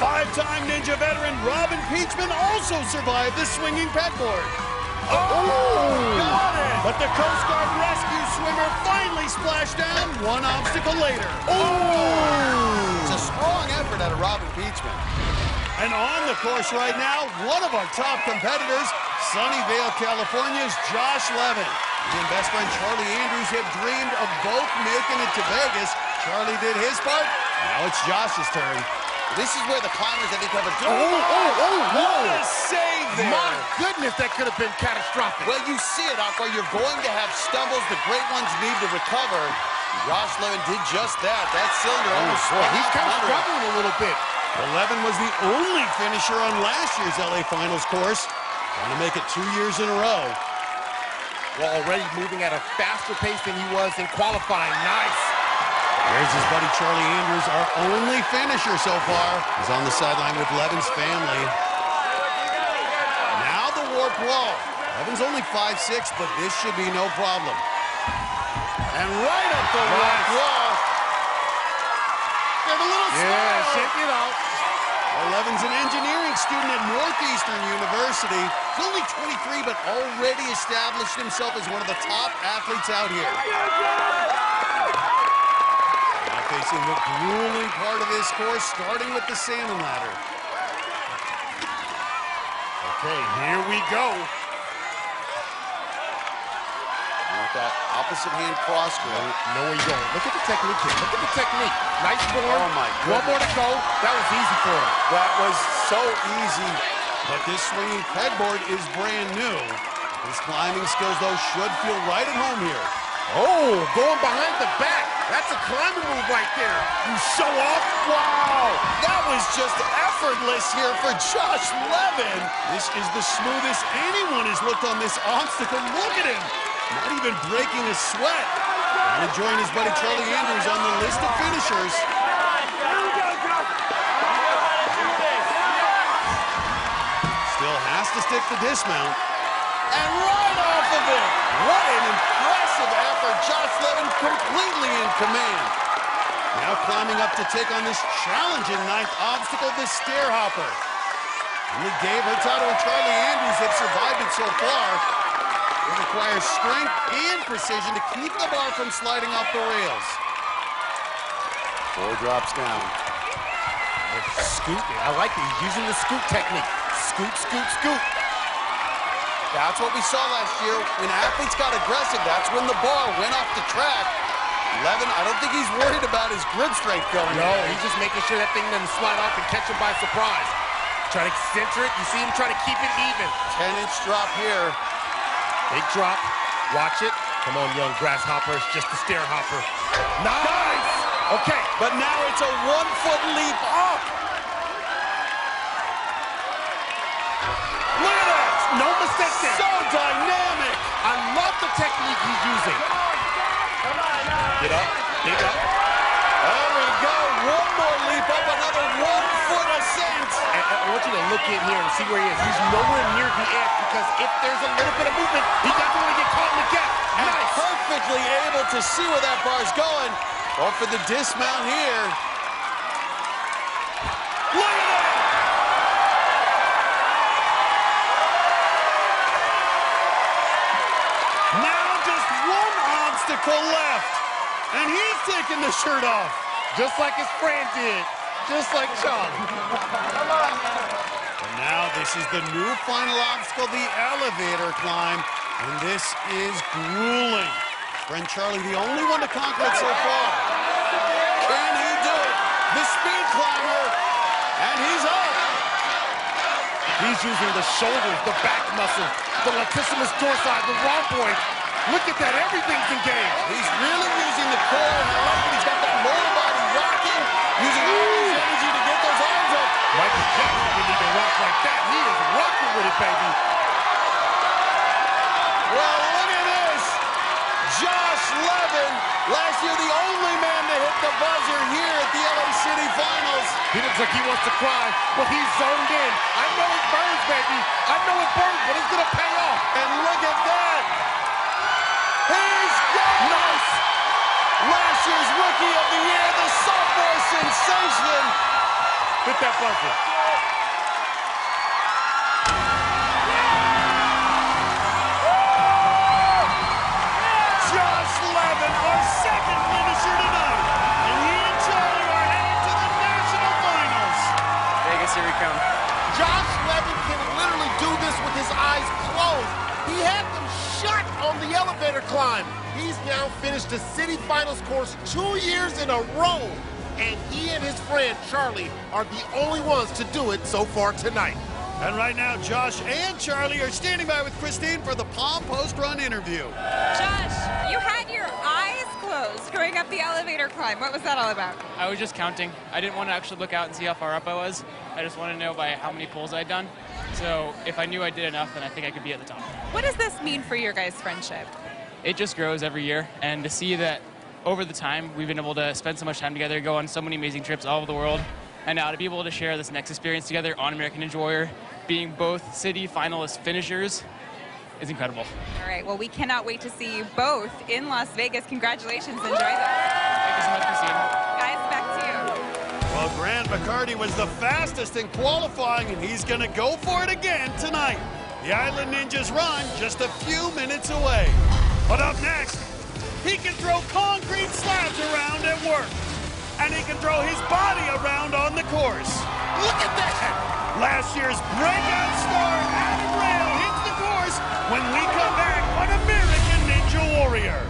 5-time Ninja veteran Robin Peachman also survived the swinging pegboard. Oh! Got it! But the Coast Guard rescue swimmer finally splashed down one obstacle later. Oh! It's a strong effort out of Robin Peachman. And on the course right now, one of our top competitors, Sunnyvale, California's Josh Levin. He and best friend Charlie Andrews have dreamed of both making it to Vegas. Charlie did his part. Now it's Josh's turn. This is where the climbers, I think, have a... What a save there! My goodness, that could have been catastrophic. Well, you see it, Akbar. You're going to have stumbles. The great ones need to recover. Josh Levin did just that. That cylinder almost... He's kind of struggling a little bit. Well, Levin was the only finisher on last year's LA Finals course. Trying to make it 2 years in a row. Well, already moving at a faster pace than he was in qualifying. Nice. There's his buddy Charlie Andrews, our only finisher so far. He's on the sideline with Levin's family. Now the warp wall. Levin's only 5'6", but this should be no problem. And right up the warp wall. Give a little smile. Shake it out. Well, Levin's an engineering student at Northeastern University. He's only 23, but already established himself as one of the top athletes out here. Facing the grueling part of this course, starting with the salmon ladder. Okay, here we go. With that opposite hand cross grip. Know where you're going. Look at the technique here. Look at the technique. Nice form. Oh my goodness. One more to go. That was easy for him. That was so easy. But this swinging pegboard is brand new. His climbing skills, though, should feel right at home here. Oh, going behind the back. That's a climbing move right there. You show off. Wow, that was just effortless here for Josh Levin. This is the smoothest anyone has looked on this obstacle. Look at him, not even breaking a sweat. And join his buddy Charlie Andrews on the list of finishers. Still has to stick the dismount. And right off of it, what an impressive effort. Josh Levin completely in command. Now climbing up to take on this challenging 9th obstacle, the stair hopper. Only Gabe Hurtado and Charlie Andrews have survived it so far. It requires strength and precision to keep the bar from sliding off the rails. 4 drops down. Scoot. I like it. He's using the scoot technique. Scoot, scoot, scoot. That's what we saw last year. When athletes got aggressive, that's when the bar went off the track. Levin, I don't think he's worried about his grip strength going. No, he's just making sure that thing doesn't slide off and catch him by surprise. Trying to center it. You see him trying to keep it even. 10-inch drop here. Big drop. Watch it. Come on, young grasshopper. It's just a stair hopper. Nice! Okay. But now it's a 1-foot leap up. Look at that! No mistake there. So dynamic. I love the technique he's using. Get up. Dig up. There we go. One more leap up, another 1-foot ascent. And I want you to look in here and see where he is. He's nowhere near the edge because if there's a little bit of movement, he doesn't want to get caught in the gap. And nice. Perfectly able to see where that bar's going. Go for the dismount here. Look at that! Now just one obstacle left. And he's taking the shirt off. Just like his friend did. Just like Charlie. Come on. And now this is the new final obstacle, the elevator climb. And this is grueling. Friend Charlie, the only one to conquer it so far. Can he do it? The speed climber. And he's up. He's using the shoulders, the back muscle, the latissimus dorsi, the rhomboid. Look at that, everything's engaged. He's really using the core, and I like that he's got that lower body rocking, using all his energy to get those arms up. Michael Jackson didn't even rock like that. He is rocking with it, baby. Well, look at this. Josh Levin, last year the only man to hit the buzzer here at the LA City Finals. He looks like he wants to cry, but he's zoned in. I know it burns, baby. I know it burns, but it's gonna pay off. And look at that. He's got nice. Last year's Rookie of the Year, the sophomore sensation. Hit that buzzer. Josh Levin, our second finisher tonight. And he and Charlie are headed to the national finals. Vegas, here we come. Josh Levin can literally do this with his eyes closed. He had them shut on the elevator climb. He's now finished the City Finals course 2 years in a row. And he and his friend, Charlie, are the only ones to do it so far tonight. And right now, Josh and Charlie are standing by with Kristine for the Palm post-run interview. Josh, you had your eyes closed going up the elevator climb. What was that all about? I was just counting. I didn't want to actually look out and see how far up I was. I just wanted to know by how many pulls I'd done. So if I knew I did enough, then I think I could be at the top. What does this mean for your guys' friendship? It just grows every year, and to see that over the time we've been able to spend so much time together, go on so many amazing trips all over the world, and now to be able to share this next experience together on American Ninja Warrior, being both city finalist finishers, is incredible. All right, well, we cannot wait to see you both in Las Vegas. Congratulations, enjoy them. Thank you so much, Kristine. Guys, back to you. Well, Grant McCarty was the fastest in qualifying, and he's going to go for it again tonight. The Island Ninjas run just a few minutes away. But up next, he can throw concrete slabs around at work. And he can throw his body around on the course. Look at that! Last year's breakout star, Adam Rail, hits the course when we come back on American Ninja Warrior.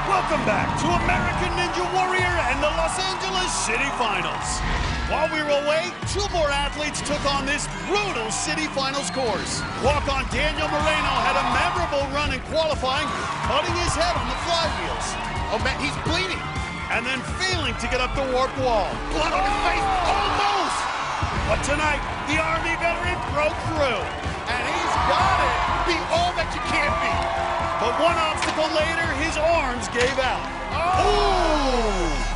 Welcome back to American Ninja Warrior and the Los Angeles City Finals. While we were away, 2 more athletes took on this brutal City Finals course. Walk-on Daniel Moreno had a memorable run in qualifying, cutting his head on the flywheels. Oh, man, he's bleeding. And then failing to get up the warped wall. Blood on his face, almost! But tonight, the Army veteran broke through. And he's got it. Be all that you can be. But one obstacle later, his arms gave out. Oh!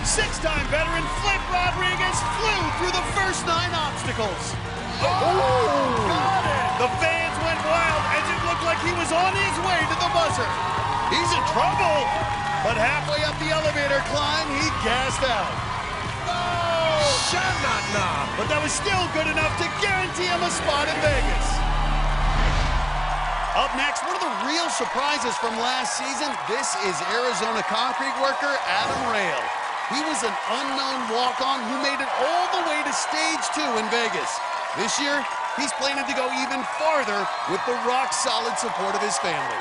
6-time veteran Flip Rodriguez flew through the first 9 obstacles. Oh! Got it! The fans went wild as it looked like he was on his way to the buzzer. He's in trouble. But halfway up the elevator climb, he gassed out. Oh! Sha-na-na! But that was still good enough to guarantee him a spot in Vegas. Up next, one of the real surprises from last season, this is Arizona concrete worker Adam Rail. He was an unknown walk-on who made it all the way to stage 2 in Vegas. This year, he's planning to go even farther with the rock-solid support of his family.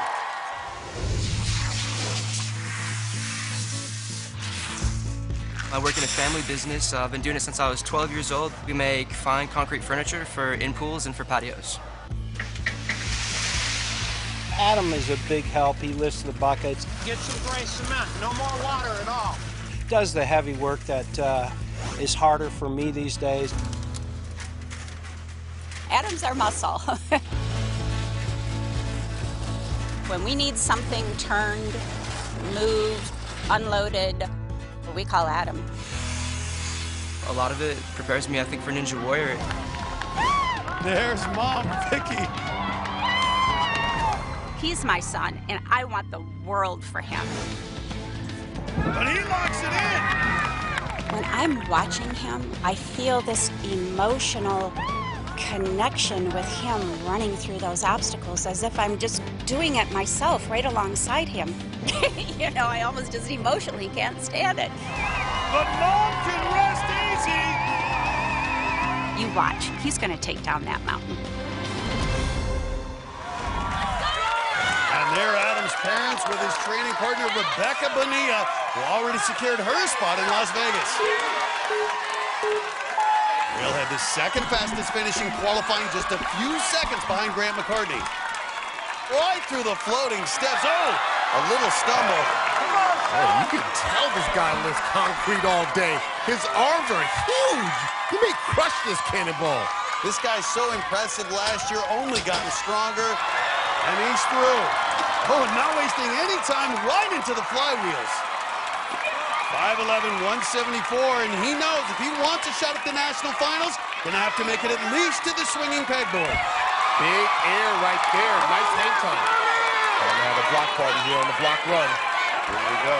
I work in a family business. I've been doing it since I was 12 years old. We make fine concrete furniture for in pools and for patios. Adam is a big help. He lifts the buckets. Get some gray cement, no more water at all. Does the heavy work that is harder for me these days. Adam's our muscle. When we need something turned, moved, unloaded, we call Adam. A lot of it prepares me, I think, for Ninja Warrior. There's Mom, Vicky. He's my son, and I want the world for him. But he locks it in. When I'm watching him, I feel this emotional connection with him running through those obstacles as if I'm just doing it myself right alongside him. You know, I almost just emotionally can't stand it. But Mom can rest easy. You watch. He's going to take down that mountain. And there Adam's parents with his training partner, Gbaja-Biamila, who already secured her spot in Las Vegas. Rail had the second fastest finish in qualifying, just a few seconds behind Grant McCartney. Right through the floating steps. Oh, a little stumble. Oh, you can tell this guy lifts concrete all day. His arms are huge. He may crush this cannonball. This guy's so impressive last year, only gotten stronger, and he's through. Oh, and not wasting any time, right into the flywheels. 5'11", 174, and he knows if he wants a shot at the national finals, gonna have to make it at least to the swinging pegboard. Big air right there. Nice hang time. And now the block party here on the block run. Here we go.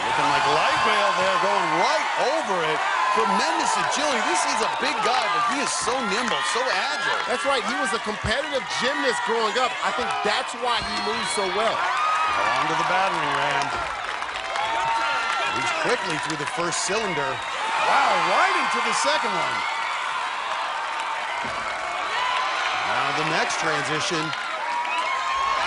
Looking like light rail there, going right over it. Tremendous agility. This is a big guy, but he is so nimble, so agile. That's right. He was a competitive gymnast growing up. I think that's why he moves so well. On to the battering ram. Moves quickly through the first cylinder. Wow, right into the second one. Now the next transition.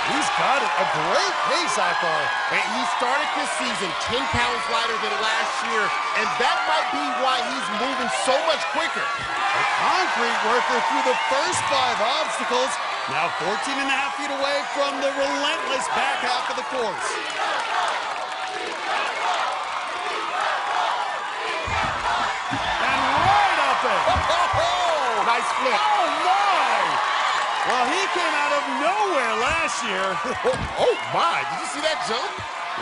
He's got it. A great pace, Akbar. And he started this season 10 pounds lighter than last year, and that might be why he's moving so much quicker. The concrete worker through the first 5 obstacles, now 14.5 feet away from the relentless back half of the course. And right up it. Oh, nice flip. Oh, my. Well, he came out of nowhere last year. Oh, my. Did you see that jump?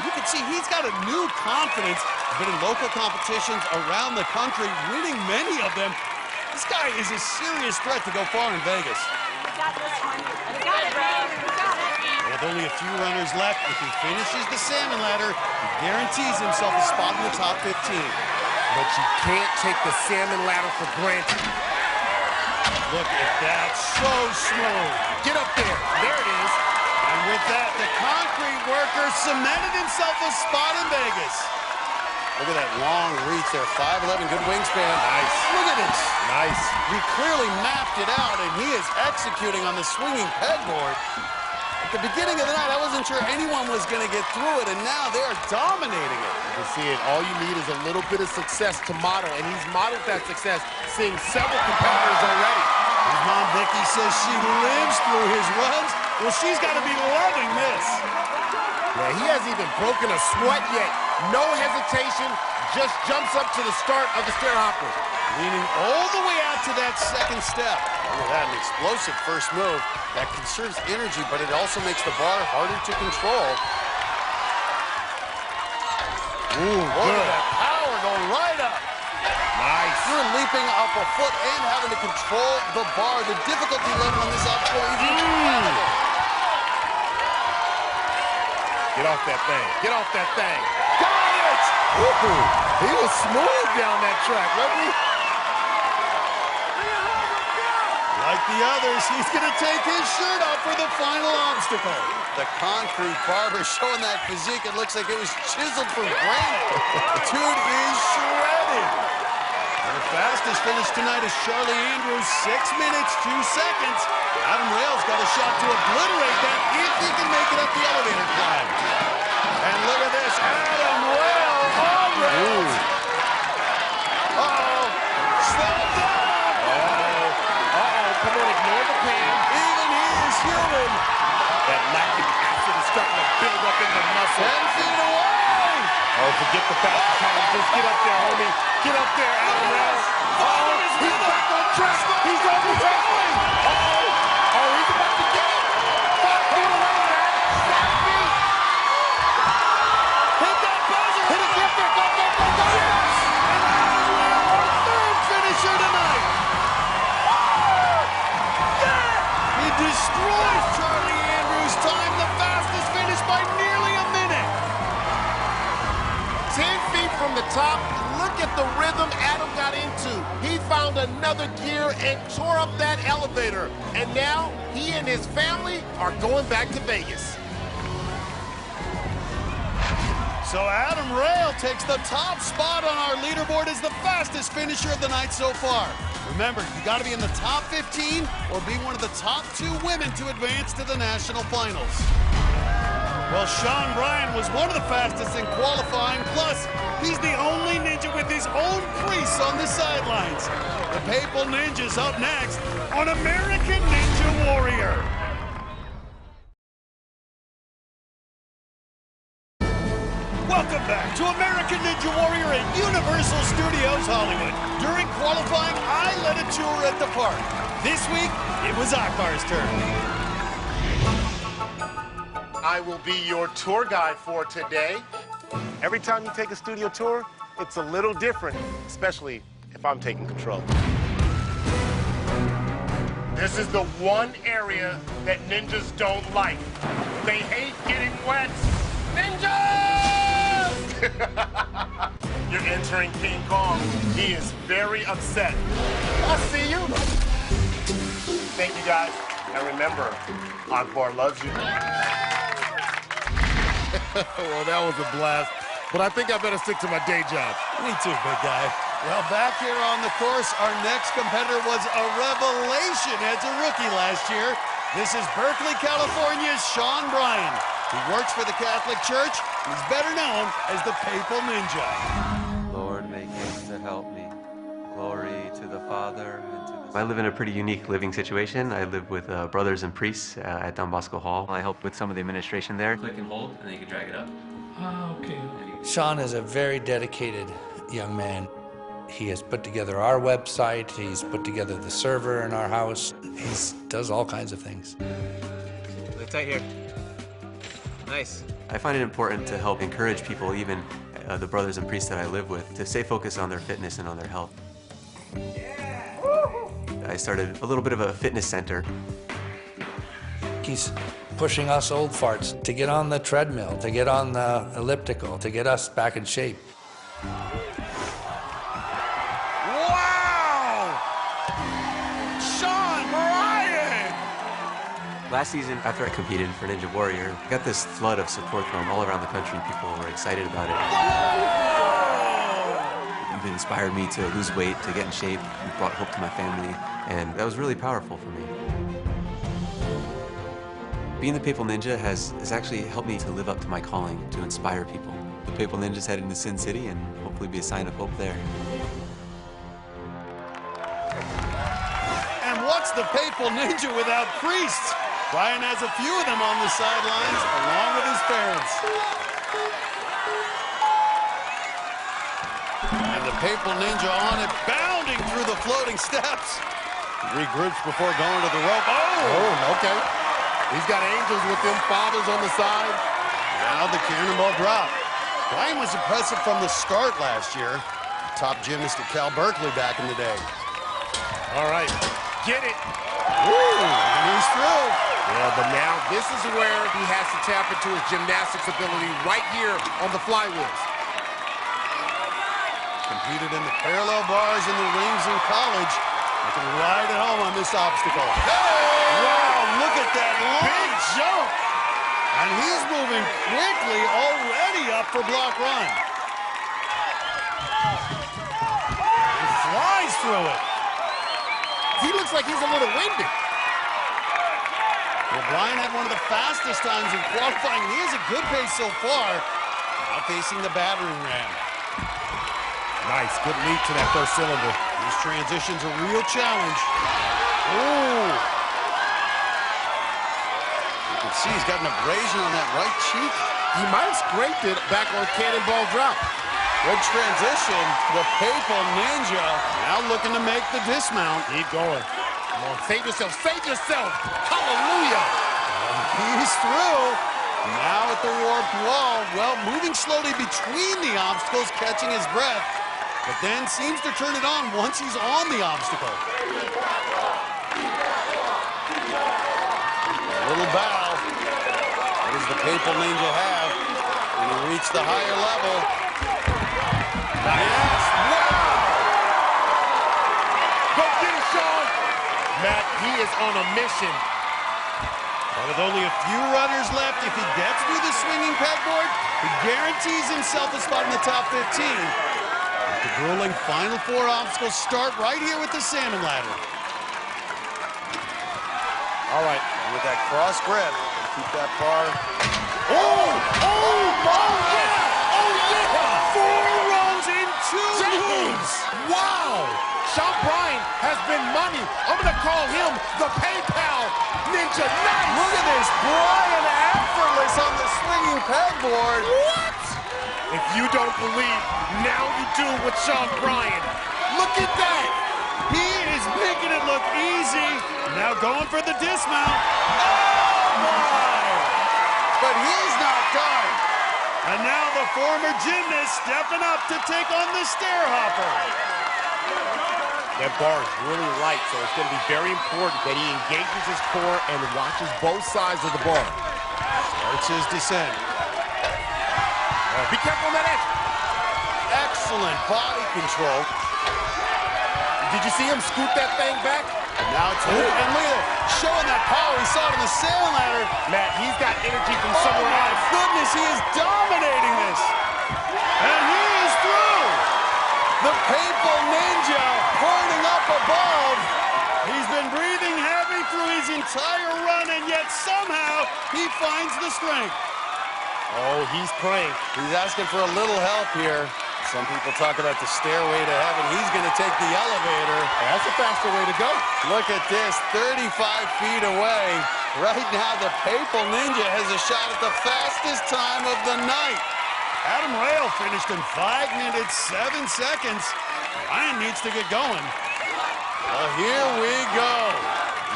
You can see he's got a new confidence. He's been in local competitions around the country, winning many of them. This guy is a serious threat to go far in Vegas. We got this one. We got it, man. We got it. With only a few runners left, if he finishes the salmon ladder, he guarantees himself a spot in the top 15. But you can't take the salmon ladder for granted. Look at that, so smooth. Get up there. There it is. And with that, the concrete worker cemented himself a spot in Vegas. Look at that long reach there, 5'11", good wingspan. Nice. Look at this. Nice. He clearly mapped it out, and he is executing on the swinging pegboard. At the beginning of the night, I wasn't sure anyone was going to get through it, and now they're dominating it. You can see it. All you need is a little bit of success to model, and he's modeled that success, seeing several competitors already. His mom, Vicky, says she lives through his runs. Well, she's got to be loving this. Yeah, he hasn't even broken a sweat yet. No hesitation, just jumps up to the start of the stair hopper. Leaning all the way out to that second step. Look at that, an explosive first move that conserves energy, but it also makes the bar harder to control. Ooh, look at that power going right up. Nice. You're leaping up a foot and having to control the bar. The difficulty level on this obstacle is incredible. Get off that thing. Get off that thing. Got it! Ooh, he was smooth down that track, wasn't he? Like the others, he's going to take his shirt off for the final obstacle. The concrete barber showing that physique. It looks like it was chiseled from granite. The dude is shredded. And the fastest finish tonight is Charlie Andrews, 6 minutes, 2 seconds. Adam Rail's got a shot to obliterate that if he can make it up the elevator climb. And look at this, Adam Rail already. Uh-oh, slow down. Come on, ignore the pan. Even he is human. That lactic acid is starting to build up in the muscle. 10 feet away. Oh, forget the fastest time. Just get up there, homie. Get up there, Adam Rail. Oh, he's back on track. He's on the track. Oh, he's about to get it. 5 feet away, man. 5 feet. Hit that buzzer. Hit it, get there. Go, go, go, go. Yes. And Adam Rail, our third finisher tonight. He destroys Charlie Andrews' time, the fastest finish by nearly a minute. 10 feet from the top. Look at the rhythm Adam got into. He found another gear and tore up that elevator. And now he and his family are going back to Vegas. So Adam Rail takes the top spot on our leaderboard as the fastest finisher of the night so far. Remember, you got to be in the top 15 or be one of the top 2 women to advance to the national finals. Well, Sean Bryan was one of the fastest in qualifying, plus he's the only ninja with his own crease on the sidelines. The Papal Ninja's up next on American Ninja Warrior. Welcome back to American Ninja Warrior at Universal Studios Hollywood. During qualifying, I led a tour at the park. This week, it was Akbar's turn. I will be your tour guide for today. Every time you take a studio tour, it's a little different, especially if I'm taking control. This is the one area that ninjas don't like. They hate getting wet. Ninjas! You're entering King Kong. He is very upset. I'll see you. Thank you, guys. And remember, Akbar loves you. Well, that was a blast. But I think I better stick to my day job. Me too, big guy. Well, back here on the course, our next competitor was a revelation as a rookie last year. This is Berkeley, California's Sean Bryan. He works for the Catholic Church. He's better known as the Papal Ninja. Lord, make haste to help me. Glory to the Father and to the Son. I live in a pretty unique living situation. I live with brothers and priests at Don Bosco Hall. I help with some of the administration there. Click and hold, and then you can drag it up. Oh, okay. Sean is a very dedicated young man. He has put together our website. He's put together the server in our house. He does all kinds of things. Live tight here. Nice. I find it important to help encourage people, even the brothers and priests that I live with, to stay focused on their fitness and on their health. I started a little bit of a fitness center. He's pushing us old farts to get on the treadmill, to get on the elliptical, to get us back in shape. Wow! Sean Bryan! Last season, after I competed for Ninja Warrior, I got this flood of support from all around the country. People were excited about it. It inspired me to lose weight, to get in shape. It brought hope to my family, and that was really powerful for me. Being the Papal Ninja has actually helped me to live up to my calling, to inspire people. The Papal Ninja's heading to Sin City and hopefully be a sign of hope there. And what's the Papal Ninja without priests? Bryan has a few of them on the sidelines, along with his parents. And the Papal Ninja on it, bounding through the floating steps. Regroups before going to the rope. Oh, okay. He's got angels with them, fathers on the side. Now the cannonball drop. Bryan was impressive from the start last year. Top gymnast at Cal Berkeley back in the day. All right, get it. Ooh, and he's through. Yeah, but now this is where he has to tap into his gymnastics ability right here on the flywheels. Competed in the parallel bars and the rings in college. Looking right at home on this obstacle. Wow, look at that big jump. And he's moving quickly, already up for block run. And flies through it. He looks like he's a little winded. Well, Bryan had one of the fastest times in qualifying. He has a good pace so far. Now facing the battering ram. Nice, good lead to that first cylinder. These transitions a real challenge. Ooh. You can see he's got an abrasion on that right cheek. He might have scraped it back on cannonball drop. Good transition. The Papal Ninja now looking to make the dismount. Keep going. Come on, save yourself, save yourself. Hallelujah. He's through. Now at the warped wall. Well, moving slowly between the obstacles, catching his breath, but then seems to turn it on once he's on the obstacle. A little bow. What does the Papal Ninja have? When he reach the higher level. Yes, wow! Go get it, Sean! Matt, he is on a mission. Well, with only a few runners left, if he gets through the swinging pegboard, he guarantees himself a spot in the top 15. The grueling final four obstacles start right here with the salmon ladder. All right. And with that cross grip, keep that bar runs in 2 moves. Wow! Sean Bryan has been money. I'm going to call him the PayPal Ninja. Nice! Look at this. Bryan effortless on the swinging pegboard. What? If you don't believe, now you do with Sean Bryan. Look at that! He is making it look easy. Now going for the dismount. Oh, my! But he's not done. And now the former gymnast stepping up to take on the stair hopper. That bar is really light, so it's going to be very important that he engages his core and watches both sides of the bar. Starts his descent. Be careful on that edge. Excellent body control. Did you see him scoot that thing back? Now it's and look at it, showing that power he saw it on the sailing ladder. Matt, he's got energy from somewhere else. Oh my goodness, he is dominating this. And he is through. The Papal Ninja holding up above. He's been breathing heavy through his entire run, and yet somehow he finds the strength. Oh, he's praying. He's asking for a little help here. Some people talk about the stairway to heaven. He's going to take the elevator. That's a faster way to go. Look at this, 35 feet away. Right now, the Papal Ninja has a shot at the fastest time of the night. Adam Rail finished in 5 minutes, 7 seconds. Ryan needs to get going. Well, here we go.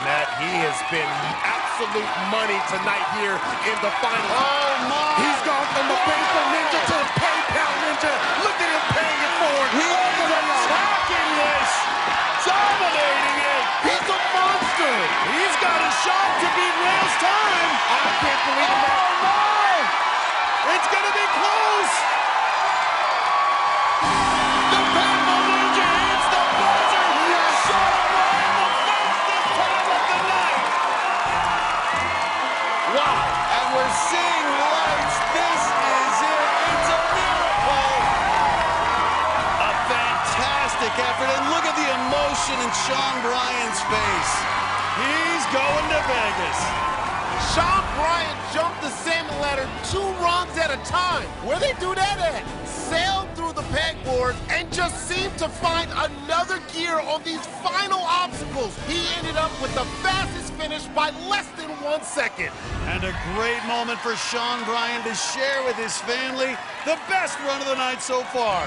Matt, he has been absolute money tonight here in the finals. Oh, my. He's gone from the Papal Ninja to the PayPal Ninja. Look at him paying it forward. He is attacking this, dominating it. He's a monster. He's got a shot to beat Rail's time. I can't believe it. Oh, my. It's going to be close. The Papal Ninja hits the buzzer. Sean Bryan, the fastest time of the night. Wow. And we're seeing lights. This is it. It's a miracle. A fantastic effort. And look at the emotion in Sean Bryan's face. He's going to Vegas. Sean Bryan jumped the salmon ladder 2 rungs at a time. Where they do that at? Sailed through the pegboard and just seemed to find another gear on these final obstacles. He ended up with the fastest finish by less than 1 second. And a great moment for Sean Bryan to share with his family the best run of the night so far.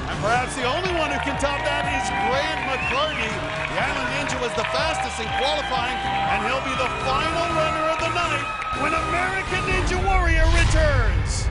And perhaps the only one who can top that is Grant McCartney. The Island Ninja was the fastest in qualifying, and he'll be the final runner of the night when American Ninja Warrior returns.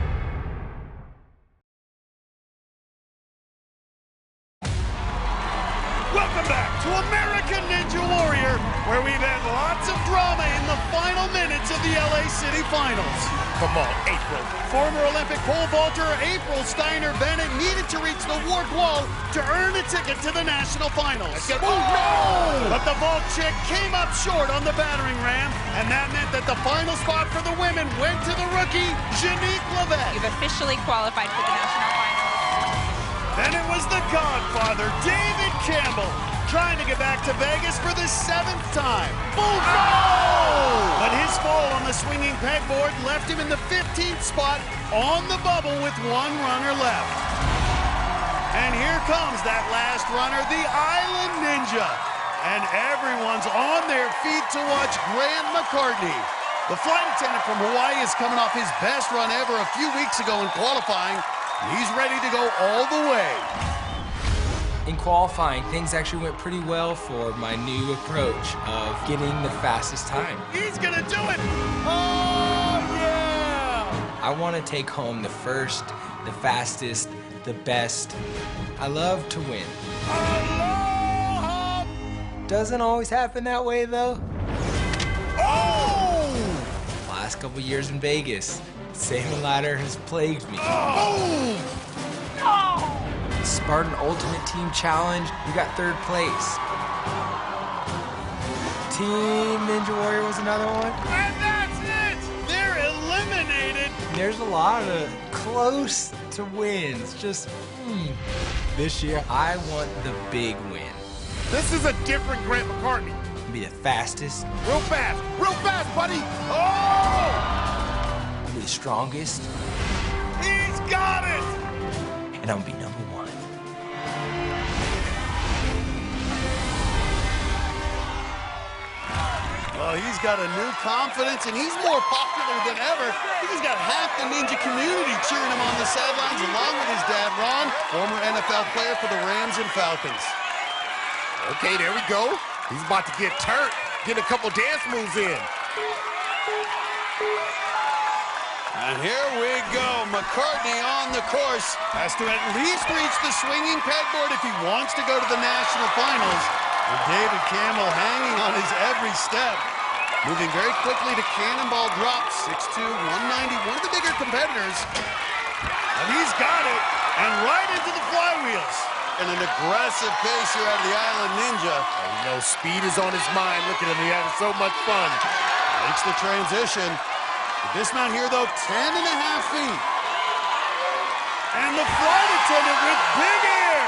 Welcome back to American Ninja Warrior, where we've had lots of drama in the final minutes of the LA City Finals. Come on, April. Former Olympic pole vaulter April Steiner Bennett needed to reach the warped wall to earn a ticket to the national finals. Oh, no! But the vault chick came up short on the battering ram, and that meant that the final spot for the women went to the rookie, Janique Levesque. You've officially qualified for the national finals. Then it was the Godfather, David Campbell, trying to get back to Vegas for the 7th time. Boom! Oh! But his fall on the swinging pegboard left him in the 15th spot on the bubble with 1 runner left. And here comes that last runner, the Island Ninja. And everyone's on their feet to watch Grant McCartney. The flight attendant from Hawaii is coming off his best run ever a few weeks ago in qualifying. He's ready to go all the way. In qualifying, things actually went pretty well for my new approach of getting the fastest time. He's gonna do it! Oh, yeah! I want to take home the first, the fastest, the best. I love to win. Aloha! Doesn't always happen that way, though. Oh! Last couple years in Vegas, salmon ladder has plagued me. Oh! No! Spartan Ultimate Team Challenge, we got 3rd place. Team Ninja Warrior was another one. And that's it! They're eliminated! There's a lot of close to wins, just, This year, I want the big win. This is a different Grant Be the fastest. Real fast, buddy! Oh! the strongest. He's got it! And I'm gonna be number one. Well, he's got a new confidence, and he's more popular than ever. He's got half the ninja community cheering him on the sidelines, along with his dad, Ron, former NFL player for the Rams and Falcons. Okay, there we go. He's about to get turned, get a couple dance moves in. And here we go. McCartney on the course. Has to at least reach the swinging pegboard if he wants to go to the national finals. And David Campbell hanging on his every step. Moving very quickly to cannonball drop. 6'2", 190, one of the bigger competitors. And he's got it. And right into the flywheels. And an aggressive pace here out of the Island Ninja. You know, speed is on his mind. Look at him, he having so much fun. Makes the transition. The dismount here, though, 10.5 feet. And the flight attendant with big air.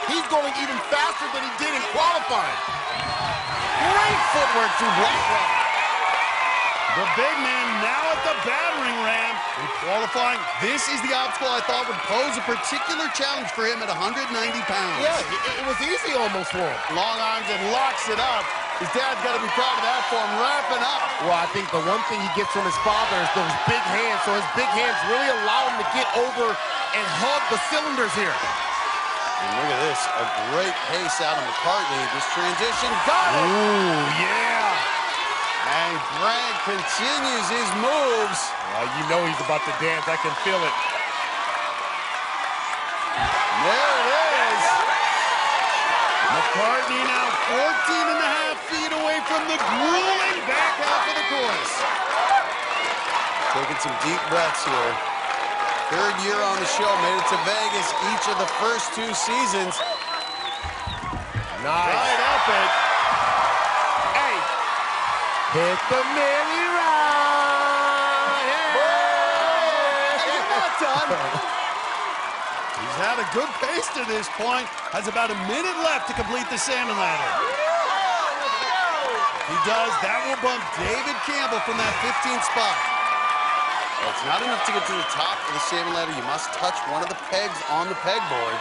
He's going even faster than he did in qualifying. Great footwork through block rock. The big man now at the battering ram. In qualifying, this is the obstacle I thought would pose a particular challenge for him at 190 pounds. Yeah, it was easy almost for him. Long arms and locks it up. His dad's got to be proud of that for him, wrapping up. Well, I think the one thing he gets from his father is those big hands, so his big hands really allow him to get over and hug the cylinders here. And look at this, a great pace out of McCartney. This transition, got it! Ooh, yeah! And Grant continues his moves. You know he's about to dance, I can feel it. There it is! McCartney now 14.5 feet away from the grueling back half of the course. Taking some deep breaths here. Third year on the show, made it to Vegas each of the first 2 seasons. Nice. Right up it. Hey, hit the merry-round. Hey, you're not done. He's had a good pace to this point. Has about a minute left to complete the salmon ladder. He does. That will bump David Campbell from that 15th spot. Well, it's not enough to get to the top of the salmon ladder. You must touch one of the pegs on the pegboard.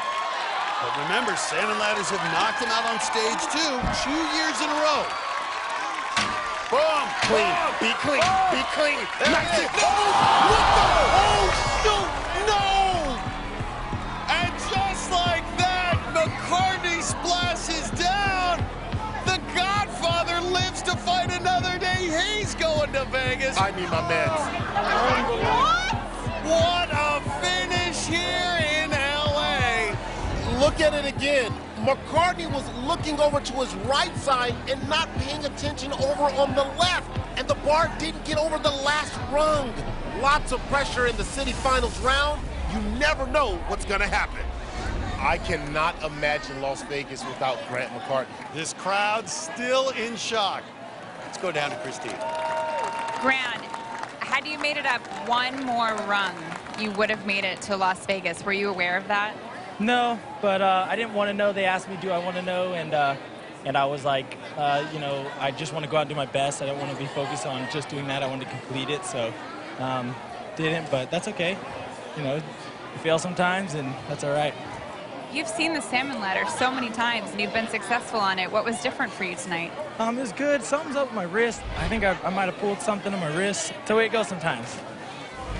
But remember, salmon ladders have knocked him out on stage 2 years in a row. Boom! Clean. Be clean. Be clean. Nice. What the? Oh, no! And just like that, McCartney splashes down. The Godfather lives to fight another day. He's going to Vegas. I need my meds. What a finish here in L.A. Look at it again. McCartney was looking over to his right side and not paying attention over on the left. And the bar didn't get over the last rung. Lots of pressure in the city finals round. You never know what's going to happen. I cannot imagine Las Vegas without Grant McCartney. This crowd's still in shock. Let's go down to Kristine. Grant, had you made it up one more rung, you would have made it to Las Vegas. Were you aware of that? No, but I didn't want to know. They asked me, do I want to know? And I was like, you know, I just want to go out and do my best. I don't want to be focused on just doing that. I wanted to complete it, so didn't, but that's okay. You know, you fail sometimes, and that's all right. You've seen the salmon ladder so many times, and you've been successful on it. What was different for you tonight? It was good. Something's up with my wrist. I think I might have pulled something on my wrist. That's the way it goes sometimes.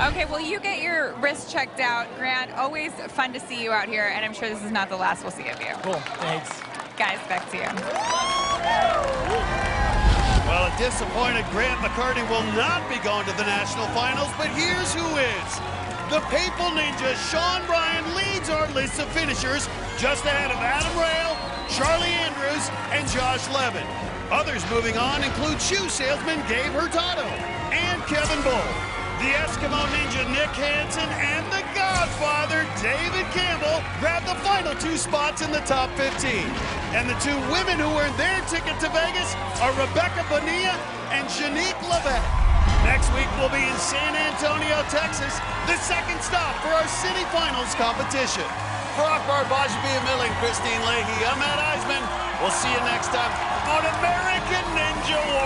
Okay, well, you get your wrist checked out. Grant, always fun to see you out here, and I'm sure this is not the last we'll see of you. Cool, thanks. Guys, back to you. Well, a disappointed Grant McCartney will not be going to the national finals, but here's who is. The Papal Ninja, Sean Bryan, leads our list of finishers, just ahead of Adam Rail, Charlie Andrews, and Josh Levin. Others moving on include shoe salesman Gabe Hurtado and Kevin Bull, the Eskimo Ninja Nick Hansen, and the Godfather David Campbell grab the final 2 spots in the top 15. And the 2 women who earned their ticket to Vegas are Rebecca Bonilla and Janique Levesque. Next week, we'll be in San Antonio, Texas, the second stop for our city finals competition. For Akbar, Gbaja-Biamila, and Kristine Leahy, I'm Matt Iseman. We'll see you next time on American Ninja Warrior.